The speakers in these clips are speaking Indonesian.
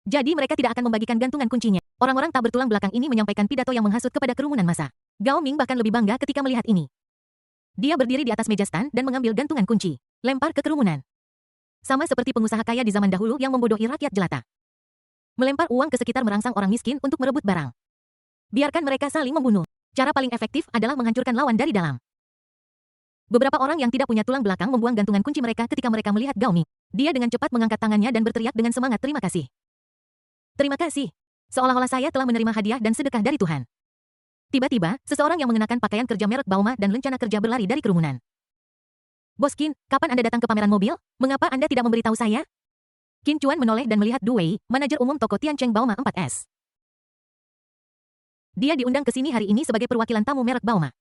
Jadi mereka tidak akan membagikan gantungan kuncinya. Orang-orang tak bertulang belakang ini menyampaikan pidato yang menghasut kepada kerumunan massa. Gao Ming bahkan lebih bangga ketika melihat ini. Dia berdiri di atas meja stand dan mengambil gantungan kunci. Lempar ke kerumunan. Sama seperti pengusaha kaya di zaman dahulu yang membodohi rakyat jelata. Melempar uang ke sekitar merangsang orang miskin untuk merebut barang. Biarkan mereka saling membunuh. Cara paling efektif adalah menghancurkan lawan dari dalam. Beberapa orang yang tidak punya tulang belakang membuang gantungan kunci mereka ketika mereka melihat Gao Ming. Dia dengan cepat mengangkat tangannya dan berteriak dengan semangat terima kasih. Terima kasih. Seolah-olah saya telah menerima hadiah dan sedekah dari Tuhan. Tiba-tiba, seseorang yang mengenakan pakaian kerja merek Bauma dan lencana kerja berlari dari kerumunan. Bos Qin, kapan Anda datang ke pameran mobil? Mengapa Anda tidak memberitahu saya? Qin Chuan menoleh dan melihat Du Wei, manajer umum toko Tiancheng Bauma 4S. Dia diundang ke sini hari ini sebagai perwakilan tamu merek Bauma.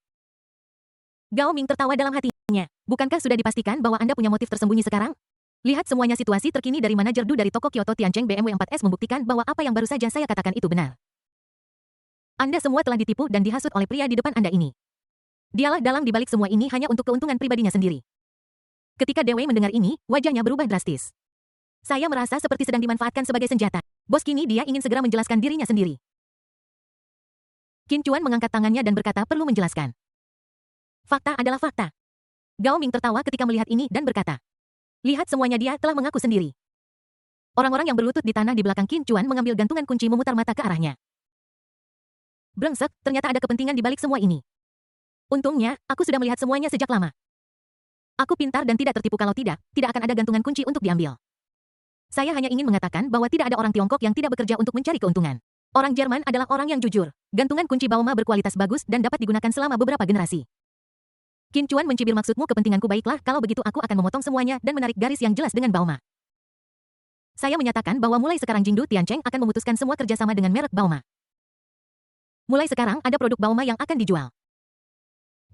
Gao Ming tertawa dalam hatinya. Bukankah sudah dipastikan bahwa Anda punya motif tersembunyi sekarang? Lihat semuanya situasi terkini dari manajer Du dari toko Kyoto Tiancheng BMW 4S membuktikan bahwa apa yang baru saja saya katakan itu benar. Anda semua telah ditipu dan dihasut oleh pria di depan Anda ini. Dialah dalang dibalik semua ini hanya untuk keuntungan pribadinya sendiri. Ketika Dewey mendengar ini, wajahnya berubah drastis. Saya merasa seperti sedang dimanfaatkan sebagai senjata. Bos kini dia ingin segera menjelaskan dirinya sendiri. Qin Chuan mengangkat tangannya dan berkata perlu menjelaskan. Fakta adalah fakta. Gao Ming tertawa ketika melihat ini dan berkata. Lihat semuanya dia telah mengaku sendiri. Orang-orang yang berlutut di tanah di belakang Qin Chuan mengambil gantungan kunci memutar mata ke arahnya. Brengsek, ternyata ada kepentingan di balik semua ini. Untungnya, aku sudah melihat semuanya sejak lama. Aku pintar dan tidak tertipu kalau tidak akan ada gantungan kunci untuk diambil. Saya hanya ingin mengatakan bahwa tidak ada orang Tiongkok yang tidak bekerja untuk mencari keuntungan. Orang Jerman adalah orang yang jujur. Gantungan kunci Bauma berkualitas bagus dan dapat digunakan selama beberapa generasi. Qin Chuan mencibir maksudmu kepentinganku baiklah kalau begitu aku akan memotong semuanya dan menarik garis yang jelas dengan Bauma. Saya menyatakan bahwa mulai sekarang Jingdu Tiancheng akan memutuskan semua kerjasama dengan merek Bauma. Mulai sekarang ada produk Bauma yang akan dijual.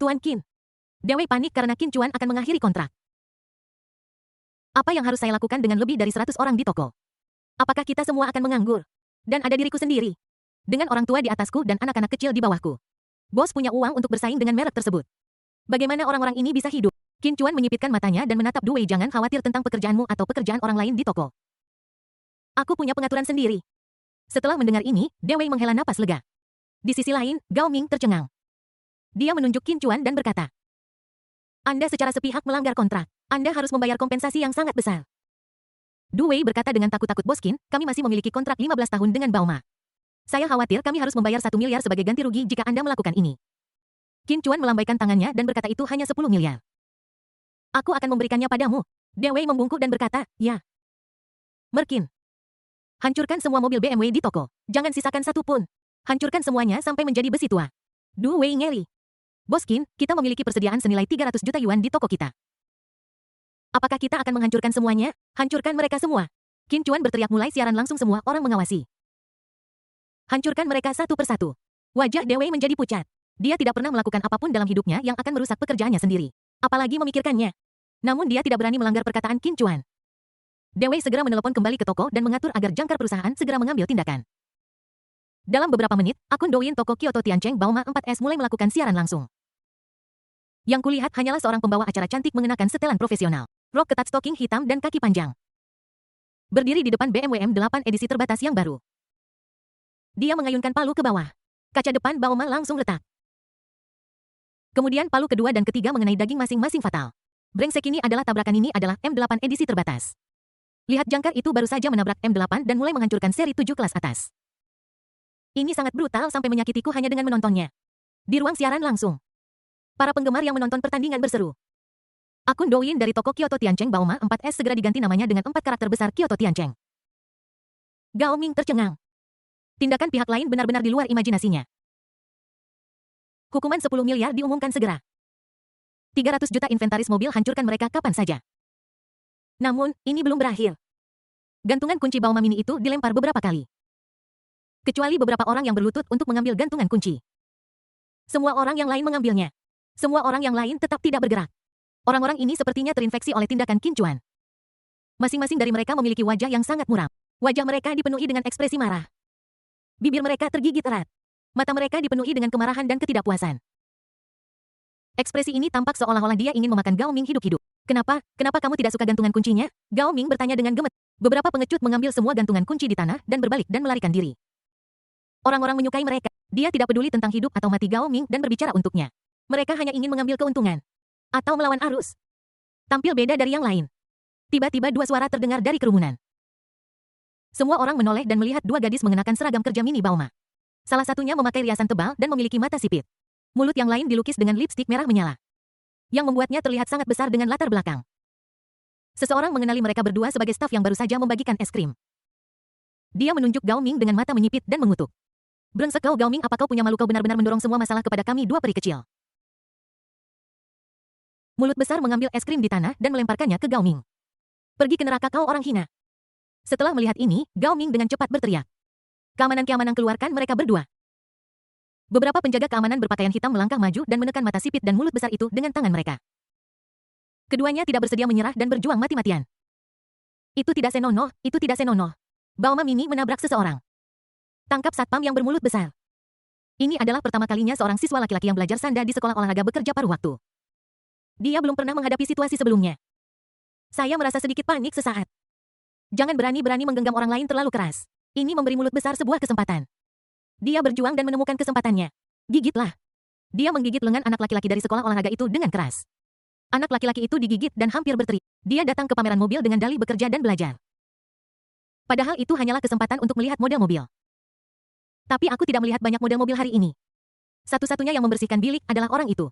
Tuan Qin. Dewey panik karena Qin Chuan akan mengakhiri kontrak. Apa yang harus saya lakukan dengan lebih dari 100 orang di toko? Apakah kita semua akan menganggur? Dan ada diriku sendiri. Dengan orang tua di atasku dan anak-anak kecil di bawahku. Bos punya uang untuk bersaing dengan merek tersebut. Bagaimana orang-orang ini bisa hidup? Qin Chuan menyipitkan matanya dan menatap Du Wei. Jangan khawatir tentang pekerjaanmu atau pekerjaan orang lain di toko. Aku punya pengaturan sendiri. Setelah mendengar ini, Dewey menghela napas lega. Di sisi lain, Gao Ming tercengang. Dia menunjuk Qin Chuan dan berkata, Anda secara sepihak melanggar kontrak. Anda harus membayar kompensasi yang sangat besar. Du Wei berkata dengan takut-takut Bos Qin, kami masih memiliki kontrak 15 tahun dengan Bauma. Saya khawatir kami harus membayar 1 miliar sebagai ganti rugi jika Anda melakukan ini. Qin Chuan melambaikan tangannya dan berkata itu hanya 10 miliar. Aku akan memberikannya padamu. Dewey membungkuk dan berkata, ya. Merkin. Hancurkan semua mobil BMW di toko. Jangan sisakan satu pun. Hancurkan semuanya sampai menjadi besi tua. Du Wei ngeri. Bos Qin, kita memiliki persediaan senilai 300 juta yuan di toko kita. Apakah kita akan menghancurkan semuanya? Hancurkan mereka semua. Qin Chuan berteriak mulai siaran langsung semua orang mengawasi. Hancurkan mereka satu persatu. Wajah Dewey menjadi pucat. Dia tidak pernah melakukan apapun dalam hidupnya yang akan merusak pekerjaannya sendiri. Apalagi memikirkannya. Namun dia tidak berani melanggar perkataan Qin Chuan. Dewey segera menelepon kembali ke toko dan mengatur agar jangkar perusahaan segera mengambil tindakan. Dalam beberapa menit, akun Douyin toko Kyoto Tiancheng Bauma 4S mulai melakukan siaran langsung. Yang kulihat hanyalah seorang pembawa acara cantik mengenakan setelan profesional. Rok ketat stoking hitam dan kaki panjang. Berdiri di depan BMW M8 edisi terbatas yang baru. Dia mengayunkan palu ke bawah. Kaca depan Bauma langsung retak. Kemudian palu kedua dan ketiga mengenai daging masing-masing fatal. Brengsek ini adalah tabrakan ini adalah M8 edisi terbatas. Lihat jangkar itu baru saja menabrak M8 dan mulai menghancurkan seri 7 kelas atas. Ini sangat brutal sampai menyakitiku hanya dengan menontonnya. Di ruang siaran langsung. Para penggemar yang menonton pertandingan berseru. Akun Douyin dari toko Kyoto Tiancheng Bauma 4S segera diganti namanya dengan 4 karakter besar Kyoto Tiancheng. Gao Ming tercengang. Tindakan pihak lain benar-benar di luar imajinasinya. Hukuman 10 miliar diumumkan segera. 300 juta inventaris mobil hancurkan mereka kapan saja. Namun, ini belum berakhir. Gantungan kunci Bauma Mini itu dilempar beberapa kali. Kecuali beberapa orang yang berlutut untuk mengambil gantungan kunci. Semua orang yang lain mengambilnya. Semua orang yang lain tetap tidak bergerak. Orang-orang ini sepertinya terinfeksi oleh tindakan Qin Chuan. Masing-masing dari mereka memiliki wajah yang sangat muram. Wajah mereka dipenuhi dengan ekspresi marah. Bibir mereka tergigit erat. Mata mereka dipenuhi dengan kemarahan dan ketidakpuasan. Ekspresi ini tampak seolah-olah dia ingin memakan Gao Ming hidup-hidup. Kenapa kamu tidak suka gantungan kuncinya? Gao Ming bertanya dengan gemet. Beberapa pengecut mengambil semua gantungan kunci di tanah dan berbalik dan melarikan diri. Orang-orang menyukai mereka. Dia tidak peduli tentang hidup atau mati Gao Ming dan berbicara untuknya. Mereka hanya ingin mengambil keuntungan. Atau melawan arus. Tampil beda dari yang lain. Tiba-tiba dua suara terdengar dari kerumunan. Semua orang menoleh dan melihat dua gadis mengenakan seragam kerja mini Baoma. Salah satunya memakai riasan tebal dan memiliki mata sipit. Mulut yang lain dilukis dengan lipstik merah menyala. Yang membuatnya terlihat sangat besar dengan latar belakang. Seseorang mengenali mereka berdua sebagai staf yang baru saja membagikan es krim. Dia menunjuk Gao Ming dengan mata menyipit dan mengutuk. Brengsek kau Gao Ming, apa kau punya malu? Kau benar-benar mendorong semua masalah kepada kami dua peri kecil. Mulut besar mengambil es krim di tanah dan melemparkannya ke Gao Ming. Pergi ke neraka kau orang hina. Setelah melihat ini, Gao Ming dengan cepat berteriak. Keamanan keluarkan mereka berdua. Beberapa penjaga keamanan berpakaian hitam melangkah maju dan menekan mata sipit dan mulut besar itu dengan tangan mereka. Keduanya tidak bersedia menyerah dan berjuang mati-matian. Itu tidak senonoh, itu tidak senonoh. Baoma Mini menabrak seseorang. Tangkap satpam yang bermulut besar. Ini adalah pertama kalinya seorang siswa laki-laki yang belajar sanda di sekolah olahraga bekerja paruh waktu. Dia belum pernah menghadapi situasi sebelumnya. Saya merasa sedikit panik sesaat. Jangan berani-berani menggenggam orang lain terlalu keras. Ini memberi mulut besar sebuah kesempatan. Dia berjuang dan menemukan kesempatannya. Gigitlah. Dia menggigit lengan anak laki-laki dari sekolah olahraga itu dengan keras. Anak laki-laki itu digigit dan hampir berteriak. Dia datang ke pameran mobil dengan dalih bekerja dan belajar. Padahal itu hanyalah kesempatan untuk melihat model mobil. Tapi aku tidak melihat banyak model mobil hari ini. Satu-satunya yang membersihkan bilik adalah orang itu.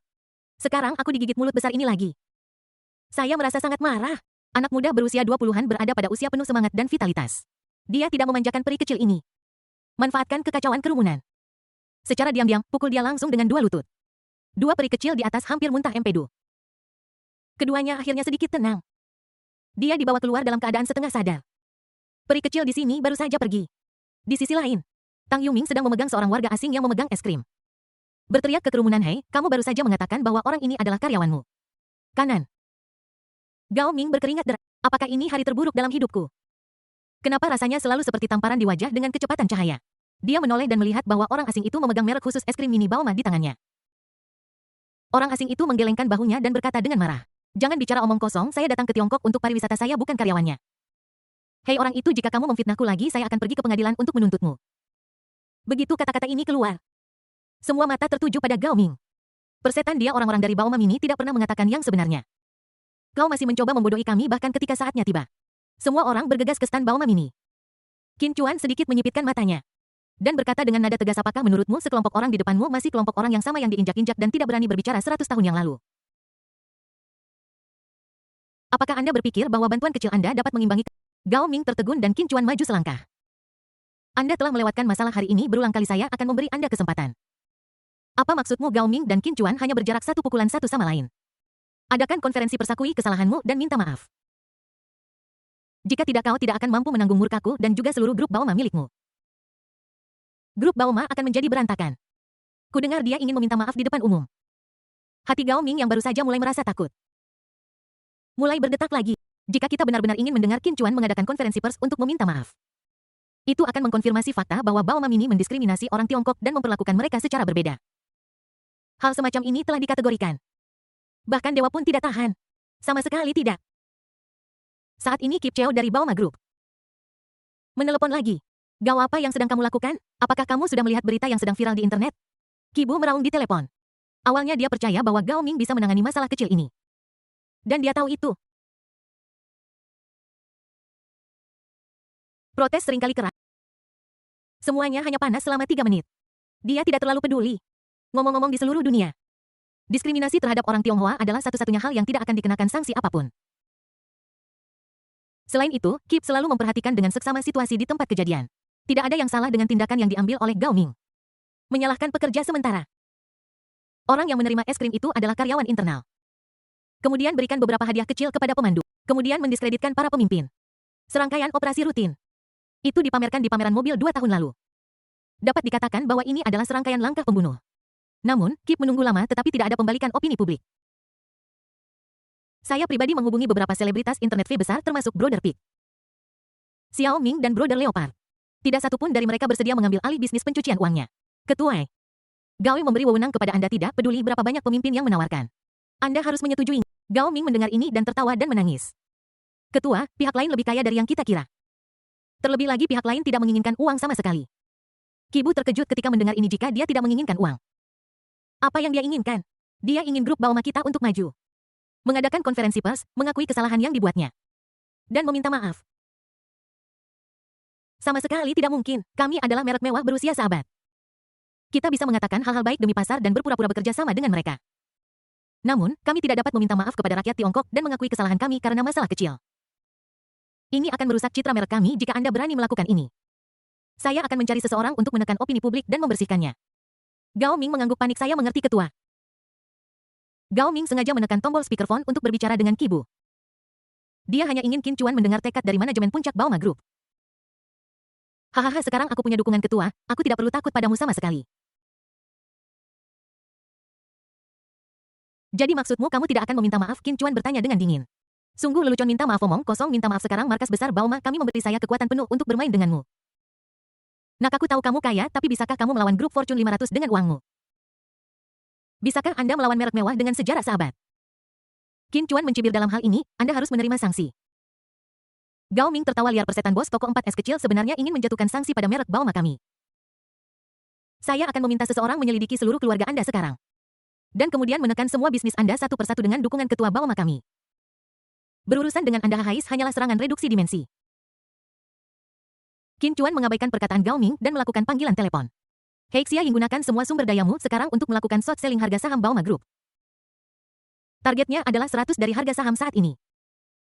Sekarang aku digigit mulut besar ini lagi. Saya merasa sangat marah. Anak muda berusia 20-an berada pada usia penuh semangat dan vitalitas. Dia tidak memanjakan peri kecil ini. Manfaatkan kekacauan kerumunan. Secara diam-diam, pukul dia langsung dengan dua lutut. Dua peri kecil di atas hampir muntah empedu. Keduanya akhirnya sedikit tenang. Dia dibawa keluar dalam keadaan setengah sadar. Peri kecil di sini baru saja pergi. Di sisi lain, Tang Yuming sedang memegang seorang warga asing yang memegang es krim. Berteriak ke kerumunan, "Hei, kamu baru saja mengatakan bahwa orang ini adalah karyawanmu. Kanan." Gao Ming berkeringat deras. Apakah ini hari terburuk dalam hidupku? Kenapa rasanya selalu seperti tamparan di wajah dengan kecepatan cahaya? Dia menoleh dan melihat bahwa orang asing itu memegang merek khusus es krim mini Baoma di tangannya. Orang asing itu menggelengkan bahunya dan berkata dengan marah. Jangan bicara omong kosong, saya datang ke Tiongkok untuk pariwisata, saya bukan karyawannya. Hei orang itu, jika kamu memfitnahku lagi saya akan pergi ke pengadilan untuk menuntutmu. Begitu kata-kata ini keluar. Semua mata tertuju pada Gao Ming. Persetan dia, orang-orang dari Baoma Mini tidak pernah mengatakan yang sebenarnya. Kau masih mencoba membodohi kami bahkan ketika saatnya tiba. Semua orang bergegas ke stan Baoma Mini. Qin Chuan sedikit menyipitkan matanya. Dan berkata dengan nada tegas, apakah menurutmu sekelompok orang di depanmu masih kelompok orang yang sama yang diinjak-injak dan tidak berani berbicara 100 tahun yang lalu? Apakah Anda berpikir bahwa bantuan kecil Anda dapat mengimbangi? Gao Ming tertegun dan Qin Chuan maju selangkah. Anda telah melewatkan masalah hari ini berulang kali, saya akan memberi Anda kesempatan. Apa maksudmu? Gao Ming dan Qin Chuan hanya berjarak satu pukulan satu sama lain. Adakan konferensi persakui kesalahanmu dan minta maaf. Jika tidak, kau tidak akan mampu menanggung murkaku dan juga seluruh grup Baoma milikmu. Grup Baoma akan menjadi berantakan. Kudengar dia ingin meminta maaf di depan umum. Hati Gao Ming yang baru saja mulai merasa takut mulai berdetak lagi. Jika kita benar-benar ingin mendengar Qin Chuan mengadakan konferensi pers untuk meminta maaf, itu akan mengkonfirmasi fakta bahwa Baoma Mini mendiskriminasi orang Tiongkok dan memperlakukan mereka secara berbeda. Hal semacam ini telah dikategorikan. Bahkan dewa pun tidak tahan. Sama sekali tidak. Saat ini Kip Cheo dari Baoma Group menelepon lagi. Gao, apa yang sedang kamu lakukan? Apakah kamu sudah melihat berita yang sedang viral di internet? Kibu meraung di telepon. Awalnya dia percaya bahwa Gao Ming bisa menangani masalah kecil ini. Dan dia tahu itu. Protes seringkali keras. Semuanya hanya panas selama 3 menit. Dia tidak terlalu peduli. Ngomong-ngomong, di seluruh dunia, diskriminasi terhadap orang Tionghoa adalah satu-satunya hal yang tidak akan dikenakan sanksi apapun. Selain itu, Kip selalu memperhatikan dengan seksama situasi di tempat kejadian. Tidak ada yang salah dengan tindakan yang diambil oleh Gao Ming. Menyalahkan pekerja sementara. Orang yang menerima es krim itu adalah karyawan internal. Kemudian berikan beberapa hadiah kecil kepada pemandu. Kemudian mendiskreditkan para pemimpin. Serangkaian operasi rutin. Itu dipamerkan di pameran mobil 2 tahun lalu. Dapat dikatakan bahwa ini adalah serangkaian langkah pembunuh. Namun, Kip menunggu lama tetapi tidak ada pembalikan opini publik. Saya pribadi menghubungi beberapa selebritas internet V besar termasuk Brother Pig, Xiao Ming dan Brother Leopard. Tidak satu pun dari mereka bersedia mengambil alih bisnis pencucian uangnya. Ketua Gao memberi wewenang kepada Anda, tidak peduli berapa banyak pemimpin yang menawarkan. Anda harus menyetujui. Gao Ming mendengar ini dan tertawa dan menangis. Ketua, pihak lain lebih kaya dari yang kita kira. Terlebih lagi pihak lain tidak menginginkan uang sama sekali. Kibu terkejut ketika mendengar ini jika dia tidak menginginkan uang. Apa yang dia inginkan? Dia ingin grup Bauma kita untuk maju. Mengadakan konferensi pers, mengakui kesalahan yang dibuatnya. Dan meminta maaf. Sama sekali tidak mungkin, kami adalah merek mewah berusia seabad. Kita bisa mengatakan hal-hal baik demi pasar dan berpura-pura bekerja sama dengan mereka. Namun, kami tidak dapat meminta maaf kepada rakyat Tiongkok dan mengakui kesalahan kami karena masalah kecil. Ini akan merusak citra merek kami jika Anda berani melakukan ini. Saya akan mencari seseorang untuk menekan opini publik dan membersihkannya. Gao Ming mengangguk panik. Saya mengerti ketua. Gao Ming sengaja menekan tombol speakerphone untuk berbicara dengan Kibu. Dia hanya ingin Qin Chuan mendengar tekad dari manajemen puncak Bauma Group. Hahaha, sekarang aku punya dukungan ketua, aku tidak perlu takut padamu sama sekali. Jadi maksudmu kamu tidak akan meminta maaf? Qin Chuan bertanya dengan dingin. Sungguh lelucon. Minta maaf omong kosong. Minta maaf sekarang markas besar Bauma kami memberi saya kekuatan penuh untuk bermain denganmu. Nak, aku tahu kamu kaya, tapi bisakah kamu melawan grup Fortune 500 dengan uangmu? Bisakah Anda melawan merek mewah dengan sejarah seabad? Qin Chuan mencibir. Dalam hal ini, Anda harus menerima sanksi. Gao Ming tertawa liar. Persetan bos toko 4S kecil sebenarnya ingin menjatuhkan sanksi pada merek Bauma kami. Saya akan meminta seseorang menyelidiki seluruh keluarga Anda sekarang. Dan kemudian menekan semua bisnis Anda satu persatu dengan dukungan ketua Bauma kami. Berurusan dengan Anda Hais hanyalah serangan reduksi dimensi. Qin Chuan mengabaikan perkataan Gao Ming dan melakukan panggilan telepon. Heixia Ying, gunakan semua sumber dayamu sekarang untuk melakukan short selling harga saham Bauma Group. Targetnya adalah 100 dari harga saham saat ini.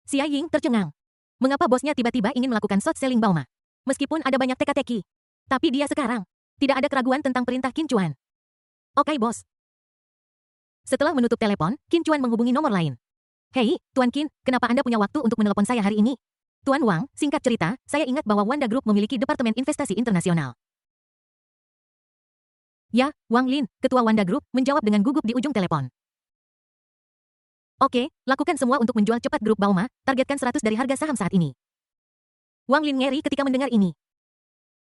Xia Ying tercengang. Mengapa bosnya tiba-tiba ingin melakukan short selling Bauma? Meskipun ada banyak teka-teki. Tapi dia sekarang. Tidak ada keraguan tentang perintah Qin Chuan. Oke bos. Setelah menutup telepon, Qin Chuan menghubungi nomor lain. Hei, Tuan Qin, kenapa Anda punya waktu untuk menelepon saya hari ini? Tuan Wang, singkat cerita, saya ingat bahwa Wanda Group memiliki Departemen Investasi Internasional. Ya, Wang Lin, ketua Wanda Group, menjawab dengan gugup di ujung telepon. Oke, lakukan semua untuk menjual cepat grup Bauma, targetkan 100 dari harga saham saat ini. Wang Lin ngeri ketika mendengar ini.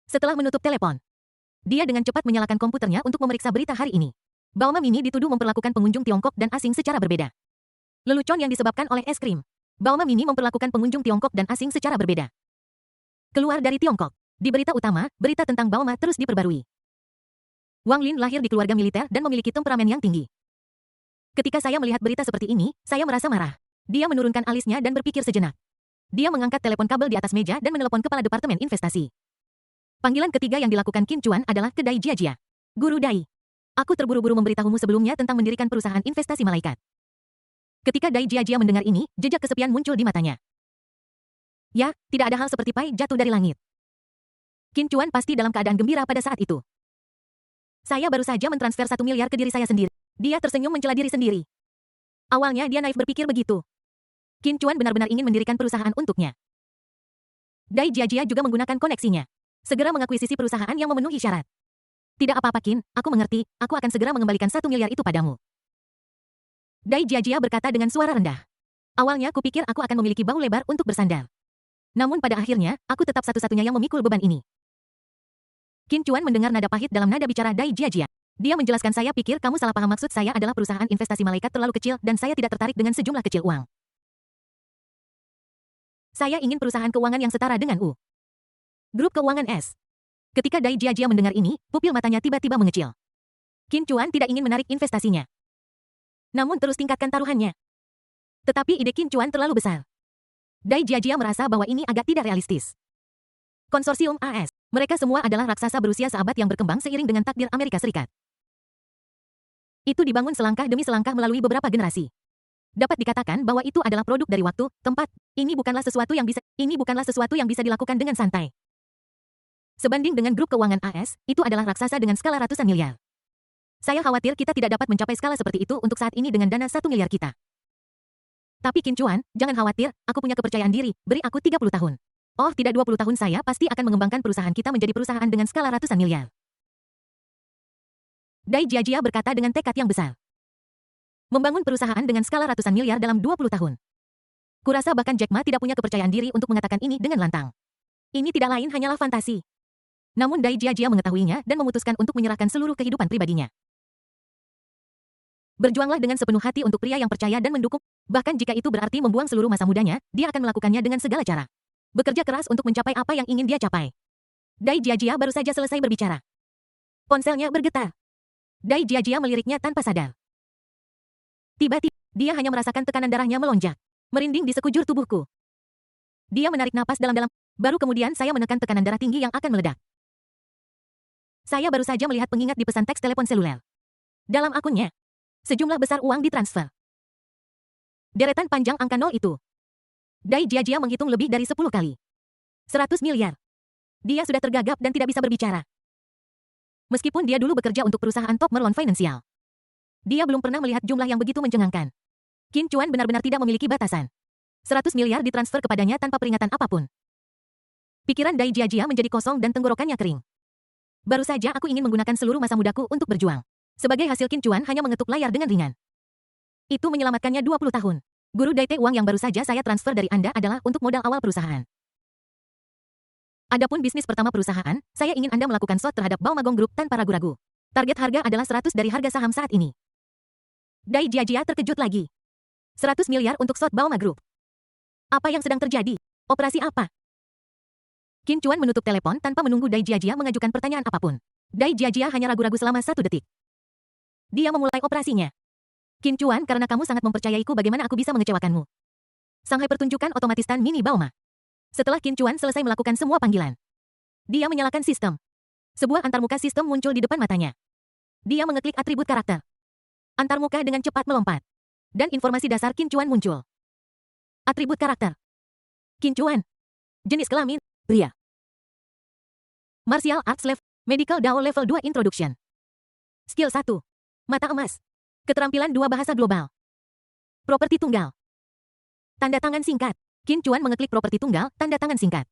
Setelah menutup telepon, dia dengan cepat menyalakan komputernya untuk memeriksa berita hari ini. Bauma Mini dituduh memperlakukan pengunjung Tiongkok dan asing secara berbeda. Lelucon yang disebabkan oleh es krim. Bauma Mini memperlakukan pengunjung Tiongkok dan asing secara berbeda. Keluar dari Tiongkok. Di berita utama, berita tentang Bauma terus diperbarui. Wang Lin lahir di keluarga militer dan memiliki temperamen yang tinggi. Ketika saya melihat berita seperti ini, saya merasa marah. Dia menurunkan alisnya dan berpikir sejenak. Dia mengangkat telepon kabel di atas meja dan menelepon kepala Departemen Investasi. Panggilan ketiga yang dilakukan Qin Chuan adalah ke Dai Jiajia. Guru Dai. Aku terburu-buru memberitahumu sebelumnya tentang mendirikan perusahaan investasi malaikat. Ketika Dai Jiajia mendengar ini, jejak kesepian muncul di matanya. Ya, tidak ada hal seperti pai jatuh dari langit. Qin Chuan pasti dalam keadaan gembira pada saat itu. Saya baru saja mentransfer 1 miliar ke diri saya sendiri. Dia tersenyum mencela diri sendiri. Awalnya dia naif berpikir begitu. Qin Chuan benar-benar ingin mendirikan perusahaan untuknya. Dai Jiajia juga menggunakan koneksinya. Segera mengakuisisi perusahaan yang memenuhi syarat. Tidak apa-apa Qin, aku mengerti, aku akan segera mengembalikan 1 miliar itu padamu. Dai Jiajia berkata dengan suara rendah. Awalnya kupikir aku akan memiliki bahu lebar untuk bersandar. Namun pada akhirnya, aku tetap satu-satunya yang memikul beban ini. Qin Chuan mendengar nada pahit dalam nada bicara Dai Jiajia. Dia menjelaskan, saya pikir kamu salah paham, maksud saya adalah perusahaan investasi malaikat terlalu kecil dan saya tidak tertarik dengan sejumlah kecil uang. Saya ingin perusahaan keuangan yang setara dengan U. Grup Keuangan S. Ketika Dai Jiajia mendengar ini, pupil matanya tiba-tiba mengecil. Qin Chuan tidak ingin menarik investasinya. Namun terus tingkatkan taruhannya. Tetapi ide Qin Chuan terlalu besar. Dai Jiajia merasa bahwa ini agak tidak realistis. Konsorsium AS. Mereka semua adalah raksasa berusia seabad yang berkembang seiring dengan takdir Amerika Serikat. Itu dibangun selangkah demi selangkah melalui beberapa generasi. Dapat dikatakan bahwa itu adalah produk dari waktu, tempat. Ini bukanlah sesuatu yang bisa dilakukan dengan santai. Sebanding dengan grup keuangan AS, itu adalah raksasa dengan skala ratusan miliar. Saya khawatir kita tidak dapat mencapai skala seperti itu untuk saat ini dengan dana 1 miliar kita. Tapi Qin Chuan, jangan khawatir, aku punya kepercayaan diri, beri aku 30 tahun. Oh, tidak 20 tahun saya pasti akan mengembangkan perusahaan kita menjadi perusahaan dengan skala ratusan miliar. Dai Jiajia berkata dengan tekad yang besar. Membangun perusahaan dengan skala ratusan miliar dalam 20 tahun. Kurasa bahkan Jack Ma tidak punya kepercayaan diri untuk mengatakan ini dengan lantang. Ini tidak lain hanyalah fantasi. Namun Dai Jiajia mengetahuinya dan memutuskan untuk menyerahkan seluruh kehidupan pribadinya. Berjuanglah dengan sepenuh hati untuk pria yang percaya dan mendukung, bahkan jika itu berarti membuang seluruh masa mudanya, dia akan melakukannya dengan segala cara. Bekerja keras untuk mencapai apa yang ingin dia capai. Dai Jiajia baru saja selesai berbicara. Ponselnya bergetar. Dai Jiajia meliriknya tanpa sadar. Tiba-tiba, dia hanya merasakan tekanan darahnya melonjak. Merinding di sekujur tubuhku. Dia menarik napas dalam-dalam. Baru kemudian saya menekan tekanan darah tinggi yang akan meledak. Saya baru saja melihat pengingat di pesan teks telepon seluler. Dalam akunnya, sejumlah besar uang ditransfer. Deretan panjang angka nol itu. Dai Jiajia menghitung lebih dari 10 kali. 100 miliar. Dia sudah tergagap dan tidak bisa berbicara. Meskipun dia dulu bekerja untuk perusahaan top Merlon Financial. Dia belum pernah melihat jumlah yang begitu mencengangkan. Qin Chuan benar-benar tidak memiliki batasan. 100 miliar ditransfer kepadanya tanpa peringatan apapun. Pikiran Dai Jiajia menjadi kosong dan tenggorokannya kering. Baru saja aku ingin menggunakan seluruh masa mudaku untuk berjuang. Sebagai hasil Qin Chuan hanya mengetuk layar dengan ringan. Itu menyelamatkannya 20 tahun. Guru Daite, uang yang baru saja saya transfer dari Anda adalah untuk modal awal perusahaan. Adapun bisnis pertama perusahaan, saya ingin Anda melakukan SWOT terhadap Baomagong Group tanpa ragu-ragu. Target harga adalah 100 dari harga saham saat ini. Dai Jiajia terkejut lagi. 100 miliar untuk SWOT Baoma Group. Apa yang sedang terjadi? Operasi apa? Qin Chuan menutup telepon tanpa menunggu Dai Jiajia mengajukan pertanyaan apapun. Dai Jiajia hanya ragu-ragu selama 1 detik. Dia memulai operasinya. Qin Chuan, karena kamu sangat mempercayaiku, bagaimana aku bisa mengecewakanmu? Shanghai pertunjukan otomatis Tan Mini Baoma. Setelah Qin Chuan selesai melakukan semua panggilan, dia menyalakan sistem. Sebuah antarmuka sistem muncul di depan matanya. Dia mengeklik atribut karakter. Antarmuka dengan cepat melompat. Dan informasi dasar Qin Chuan muncul. Atribut karakter. Qin Chuan. Jenis kelamin, pria. Martial Arts Level, Medical Dao Level 2 Introduction. Skill 1. Mata emas. Keterampilan 2 bahasa global. Properti tunggal. Tanda tangan singkat. Qin Chuan mengeklik properti tunggal, tanda tangan singkat.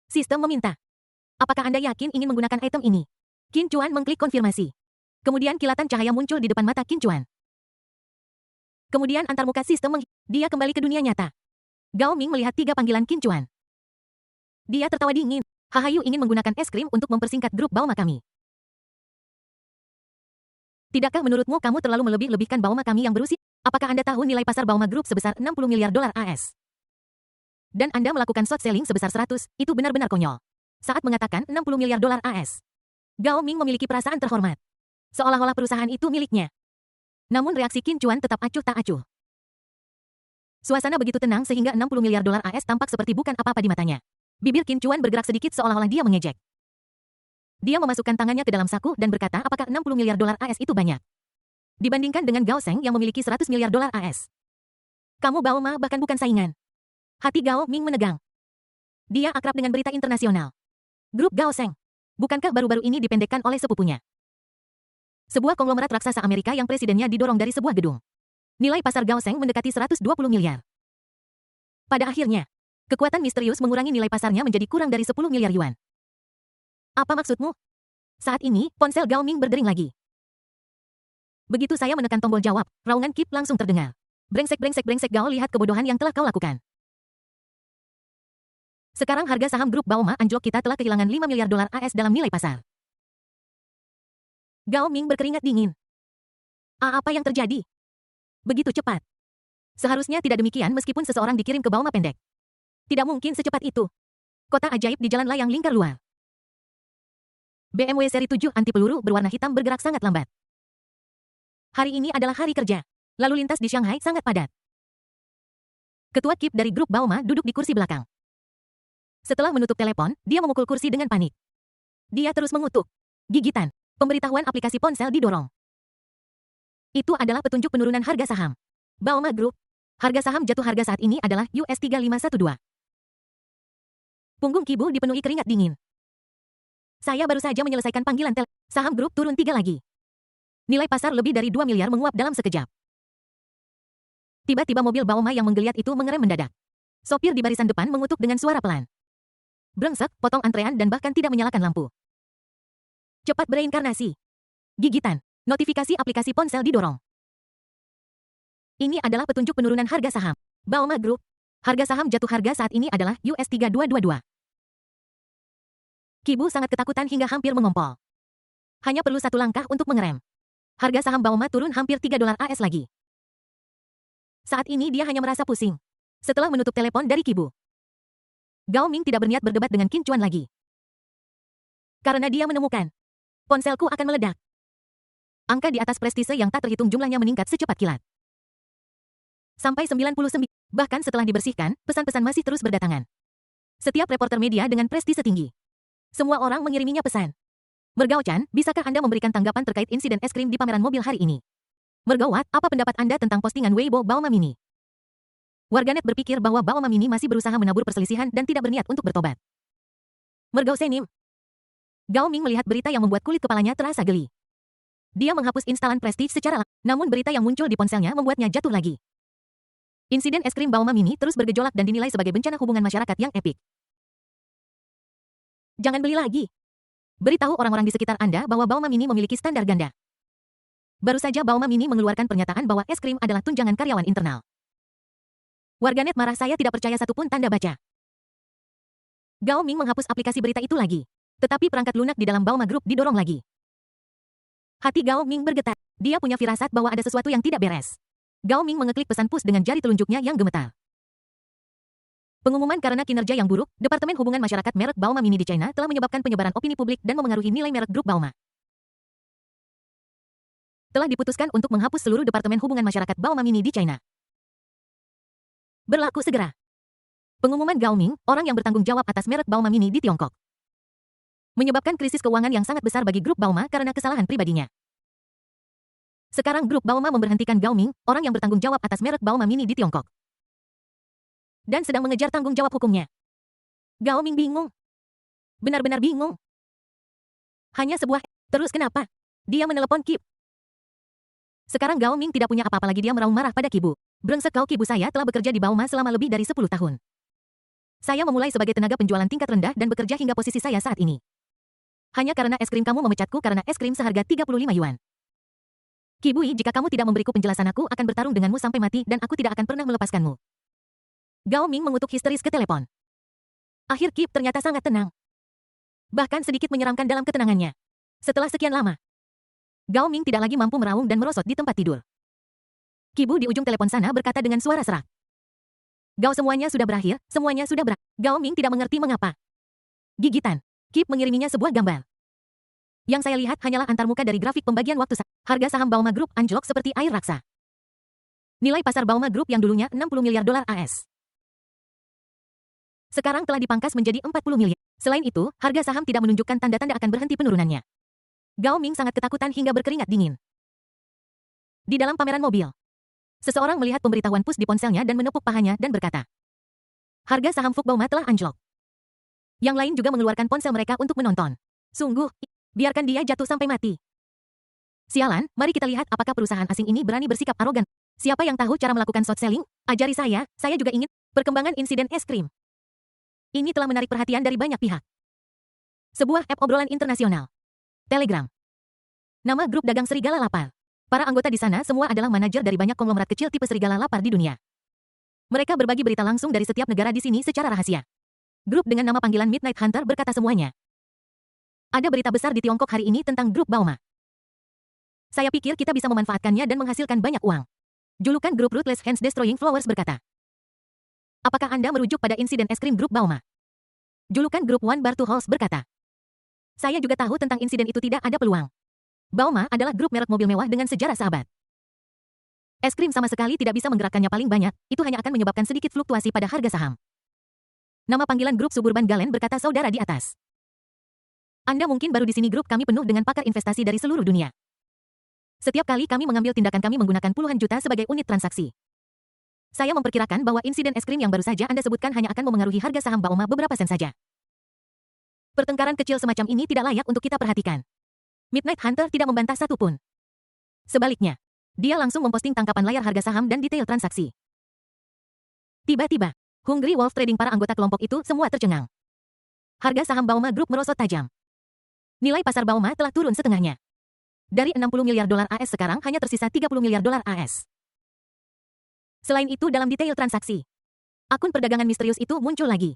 Sistem meminta. Apakah Anda yakin ingin menggunakan item ini? Qin Chuan mengklik konfirmasi. Kemudian kilatan cahaya muncul di depan mata Qin Chuan. Kemudian antarmuka sistem dia kembali ke dunia nyata. Gao Ming melihat 3 panggilan Qin Chuan. Dia tertawa dingin. Hahayu ingin menggunakan es krim untuk mempersingkat grup Baoma kami. Tidakkah menurutmu kamu terlalu melebih-lebihkan Baoma kami yang berusia? Apakah Anda tahu nilai pasar Baoma Group sebesar 60 miliar dolar AS? Dan Anda melakukan short selling sebesar 100, itu benar-benar konyol. Saat mengatakan 60 miliar dolar AS. Gao Ming memiliki perasaan terhormat. Seolah-olah perusahaan itu miliknya. Namun reaksi Qin Chuan tetap acuh tak acuh. Suasana begitu tenang sehingga 60 miliar dolar AS tampak seperti bukan apa-apa di matanya. Bibir Qin Chuan bergerak sedikit seolah-olah dia mengejek. Dia memasukkan tangannya ke dalam saku dan berkata, apakah 60 miliar dolar AS itu banyak? Dibandingkan dengan Gao Sheng yang memiliki 100 miliar dolar AS. Kamu Baoma bahkan bukan saingan. Hati Gao Ming menegang. Dia akrab dengan berita internasional. Grup Gao Sheng. Bukankah baru-baru ini dipendekkan oleh sepupunya? Sebuah konglomerat raksasa Amerika yang presidennya didorong dari sebuah gedung. Nilai pasar Gao Sheng mendekati 120 miliar. Pada akhirnya, kekuatan misterius mengurangi nilai pasarnya menjadi kurang dari 10 miliar yuan. Apa maksudmu? Saat ini, ponsel Gao Ming berdering lagi. Begitu saya menekan tombol jawab, raungan Kip langsung terdengar. Brengsek brengsek brengsek Gao, lihat kebodohan yang telah kau lakukan. Sekarang harga saham grup Baoma anjlok, kita telah kehilangan 5 miliar dolar AS dalam nilai pasar. Gao Ming berkeringat dingin. Apa yang terjadi? Begitu cepat. Seharusnya tidak demikian meskipun seseorang dikirim ke Baoma pendek. Tidak mungkin secepat itu. Kota ajaib di jalan layang lingkar luar. BMW seri 7 anti peluru berwarna hitam bergerak sangat lambat. Hari ini adalah hari kerja. Lalu lintas di Shanghai sangat padat. Ketua Kip dari grup Baoma duduk di kursi belakang. Setelah menutup telepon, dia memukul kursi dengan panik. Dia terus mengutuk. Gigitan. Pemberitahuan aplikasi ponsel didorong. Itu adalah petunjuk penurunan harga saham. Baoma Group. Harga saham jatuh, harga saat ini adalah US$3512. Punggung Kibu dipenuhi keringat dingin. Saya baru saja menyelesaikan panggilan saham grup turun 3 lagi. Nilai pasar lebih dari 2 miliar menguap dalam sekejap. Tiba-tiba mobil Baoma yang menggeliat itu mengerem mendadak. Sopir di barisan depan mengutuk dengan suara pelan. Brengsek, potong antrean dan bahkan tidak menyalakan lampu. Cepat bereinkarnasi. Gigitan. Notifikasi aplikasi ponsel didorong. Ini adalah petunjuk penurunan harga saham. Baoma Group. Harga saham jatuh, harga saat ini adalah US$3222. Kibu sangat ketakutan hingga hampir mengompol. Hanya perlu 1 langkah untuk mengerem. Harga saham Baoma turun hampir 3 dolar AS lagi. Saat ini dia hanya merasa pusing. Setelah menutup telepon dari Kibu, Gao Ming tidak berniat berdebat dengan Qin Chuan lagi. Karena dia menemukan. Ponselku akan meledak. Angka di atas prestise yang tak terhitung jumlahnya meningkat secepat kilat. Sampai 99. Bahkan setelah dibersihkan, pesan-pesan masih terus berdatangan. Setiap reporter media dengan prestise tinggi. Semua orang mengiriminya pesan. Mergao-chan, bisakah Anda memberikan tanggapan terkait insiden es krim di pameran mobil hari ini? Mergawat, apa pendapat Anda tentang postingan Weibo Baoma Mini? Warganet berpikir bahwa Baoma Mini masih berusaha menabur perselisihan dan tidak berniat untuk bertobat. Mergao Senim. Gao Ming melihat berita yang membuat kulit kepalanya terasa geli. Dia menghapus instalan prestige secara namun berita yang muncul di ponselnya membuatnya jatuh lagi. Insiden es krim Baoma Mini terus bergejolak dan dinilai sebagai bencana hubungan masyarakat yang epik. Jangan beli lagi. Beritahu orang-orang di sekitar Anda bahwa Baoma Mini memiliki standar ganda. Baru saja Baoma Mini mengeluarkan pernyataan bahwa es krim adalah tunjangan karyawan internal. Warganet marah, saya tidak percaya satupun tanda baca. Gao Ming menghapus aplikasi berita itu lagi. Tetapi perangkat lunak di dalam Baoma Group didorong lagi. Hati Gao Ming bergetar. Dia punya firasat bahwa ada sesuatu yang tidak beres. Gao Ming mengeklik pesan push dengan jari telunjuknya yang gemetar. Pengumuman karena kinerja yang buruk, Departemen Hubungan Masyarakat merek Baoma Mini di China telah menyebabkan penyebaran opini publik dan memengaruhi nilai merek grup Baoma. Telah diputuskan untuk menghapus seluruh Departemen Hubungan Masyarakat Baoma Mini di China. Berlaku segera. Pengumuman Gao Ming, orang yang bertanggung jawab atas merek Baoma Mini di Tiongkok. Menyebabkan krisis keuangan yang sangat besar bagi grup Baoma karena kesalahan pribadinya. Sekarang grup Baoma memberhentikan Gao Ming, orang yang bertanggung jawab atas merek Baoma Mini di Tiongkok. Dan sedang mengejar tanggung jawab hukumnya. Gao Ming bingung. Benar-benar bingung. Hanya sebuah, terus kenapa? Dia menelepon Kip. Sekarang Gao Ming tidak punya apa-apa lagi, dia meraung marah pada Kibu. Brengsek kau, Kibu, saya telah bekerja di Baoma selama lebih dari 10 tahun. Saya memulai sebagai tenaga penjualan tingkat rendah dan bekerja hingga posisi saya saat ini. Hanya karena es krim kamu memecatku karena es krim seharga 35 yuan. Kibui, jika kamu tidak memberiku penjelasan, aku akan bertarung denganmu sampai mati dan aku tidak akan pernah melepaskanmu. Gao Ming mengutuk histeris ke telepon. Akhir Kip ternyata sangat tenang. Bahkan sedikit menyeramkan dalam ketenangannya. Setelah sekian lama, Gao Ming tidak lagi mampu meraung dan merosot di tempat tidur. Kibu di ujung telepon sana berkata dengan suara serak. Gao, semuanya sudah berakhir, semuanya sudah berakhir. Gao Ming tidak mengerti mengapa. Gigitan. Kip mengiriminya sebuah gambar. Yang saya lihat hanyalah antarmuka dari grafik pembagian waktu. Harga saham Baoma Group anjlok seperti air raksa. Nilai pasar Baoma Group yang dulunya 60 miliar dolar AS. Sekarang telah dipangkas menjadi 40 miliar. Selain itu, harga saham tidak menunjukkan tanda-tanda akan berhenti penurunannya. Gao Ming sangat ketakutan hingga berkeringat dingin. Di dalam pameran mobil, seseorang melihat pemberitahuan push di ponselnya dan menepuk pahanya dan berkata, harga saham Fuk Baoma telah anjlok. Yang lain juga mengeluarkan ponsel mereka untuk menonton. Sungguh, biarkan dia jatuh sampai mati. Sialan, mari kita lihat apakah perusahaan asing ini berani bersikap arogan. Siapa yang tahu cara melakukan short selling? Ajari saya juga ingin. Perkembangan insiden es krim ini telah menarik perhatian dari banyak pihak. Sebuah app obrolan internasional. Telegram. Nama grup dagang Serigala Lapar. Para anggota di sana semua adalah manajer dari banyak konglomerat kecil tipe Serigala Lapar di dunia. Mereka berbagi berita langsung dari setiap negara di sini secara rahasia. Grup dengan nama panggilan Midnight Hunter berkata semuanya. Ada berita besar di Tiongkok hari ini tentang grup Baoma. Saya pikir kita bisa memanfaatkannya dan menghasilkan banyak uang. Julukan grup Ruthless Hands Destroying Flowers berkata. Apakah Anda merujuk pada insiden es krim grup Baoma? Julukan grup One Bar Two Halls berkata. Saya juga tahu tentang insiden itu, tidak ada peluang. Baoma adalah grup merek mobil mewah dengan sejarah sahabat. Es krim sama sekali tidak bisa menggerakkannya paling banyak, itu hanya akan menyebabkan sedikit fluktuasi pada harga saham. Nama panggilan grup Suburban Galen berkata saudara di atas. Anda mungkin baru di sini, grup kami penuh dengan pakar investasi dari seluruh dunia. Setiap kali kami mengambil tindakan kami menggunakan puluhan juta sebagai unit transaksi. Saya memperkirakan bahwa insiden es krim yang baru saja Anda sebutkan hanya akan memengaruhi harga saham Baoma beberapa sen saja. Pertengkaran kecil semacam ini tidak layak untuk kita perhatikan. Midnight Hunter tidak membantah satupun. Sebaliknya, dia langsung memposting tangkapan layar harga saham dan detail transaksi. Tiba-tiba, Hungry Wolf Trading, para anggota kelompok itu semua tercengang. Harga saham Baoma Group merosot tajam. Nilai pasar Baoma telah turun setengahnya. Dari 60 miliar dolar AS sekarang hanya tersisa 30 miliar dolar AS. Selain itu, dalam detail transaksi, akun perdagangan misterius itu muncul lagi.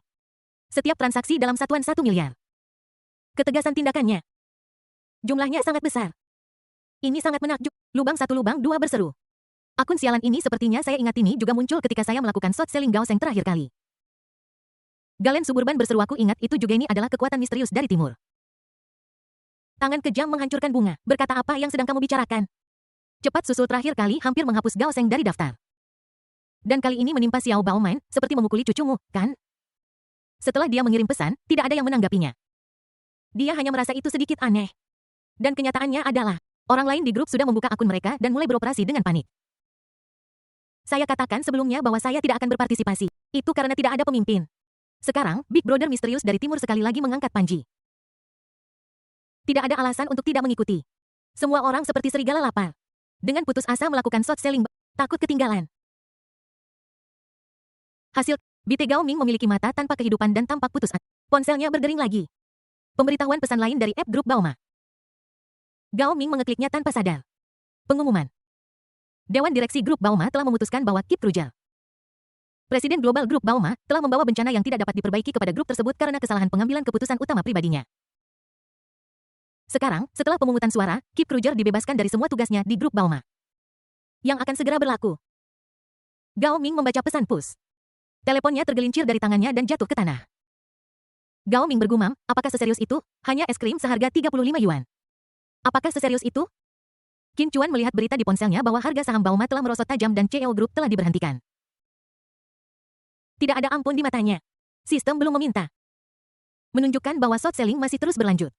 Setiap transaksi dalam satuan 1 miliar. Ketegasan tindakannya. Jumlahnya sangat besar. Ini sangat menakjub. Lubang satu lubang dua berseru. Akun sialan ini sepertinya saya ingat, ini juga muncul ketika saya melakukan short selling Gao Seng terakhir kali. Galen Suburban berseru, aku ingat itu juga, ini adalah kekuatan misterius dari timur. Tangan kejam menghancurkan bunga. Berkata, apa yang sedang kamu bicarakan? Cepat susul terakhir kali hampir menghapus Gao Seng dari daftar. Dan kali ini menimpa Xiao Baoman, seperti memukuli cucumu, kan? Setelah dia mengirim pesan, tidak ada yang menanggapinya. Dia hanya merasa itu sedikit aneh. Dan kenyataannya adalah, orang lain di grup sudah membuka akun mereka dan mulai beroperasi dengan panik. Saya katakan sebelumnya bahwa saya tidak akan berpartisipasi. Itu karena tidak ada pemimpin. Sekarang, Big Brother misterius dari timur sekali lagi mengangkat panji. Tidak ada alasan untuk tidak mengikuti. Semua orang seperti serigala lapar. Dengan putus asa melakukan short selling, takut ketinggalan. Hasil, BT Gao Ming memiliki mata tanpa kehidupan dan tampak putus asa. Ponselnya berdering lagi. Pemberitahuan pesan lain dari app grup Baoma. Gao Ming mengekliknya tanpa sadar. Pengumuman. Dewan Direksi Grup Baoma telah memutuskan bahwa Kip Rujal, Presiden Global Grup Baoma, telah membawa bencana yang tidak dapat diperbaiki kepada grup tersebut karena kesalahan pengambilan keputusan utama pribadinya. Sekarang, setelah pemungutan suara, Kip Rujal dibebaskan dari semua tugasnya di grup Baoma, yang akan segera berlaku. Gao Ming membaca pesan push. Teleponnya tergelincir dari tangannya dan jatuh ke tanah. Gao Ming bergumam, apakah seserius itu? Hanya es krim seharga 35 yuan. Apakah seserius itu? Qin Chuan melihat berita di ponselnya bahwa harga saham Baoma telah merosot tajam dan CEO Group telah diberhentikan. Tidak ada ampun di matanya. Sistem belum meminta. Menunjukkan bahwa short selling masih terus berlanjut.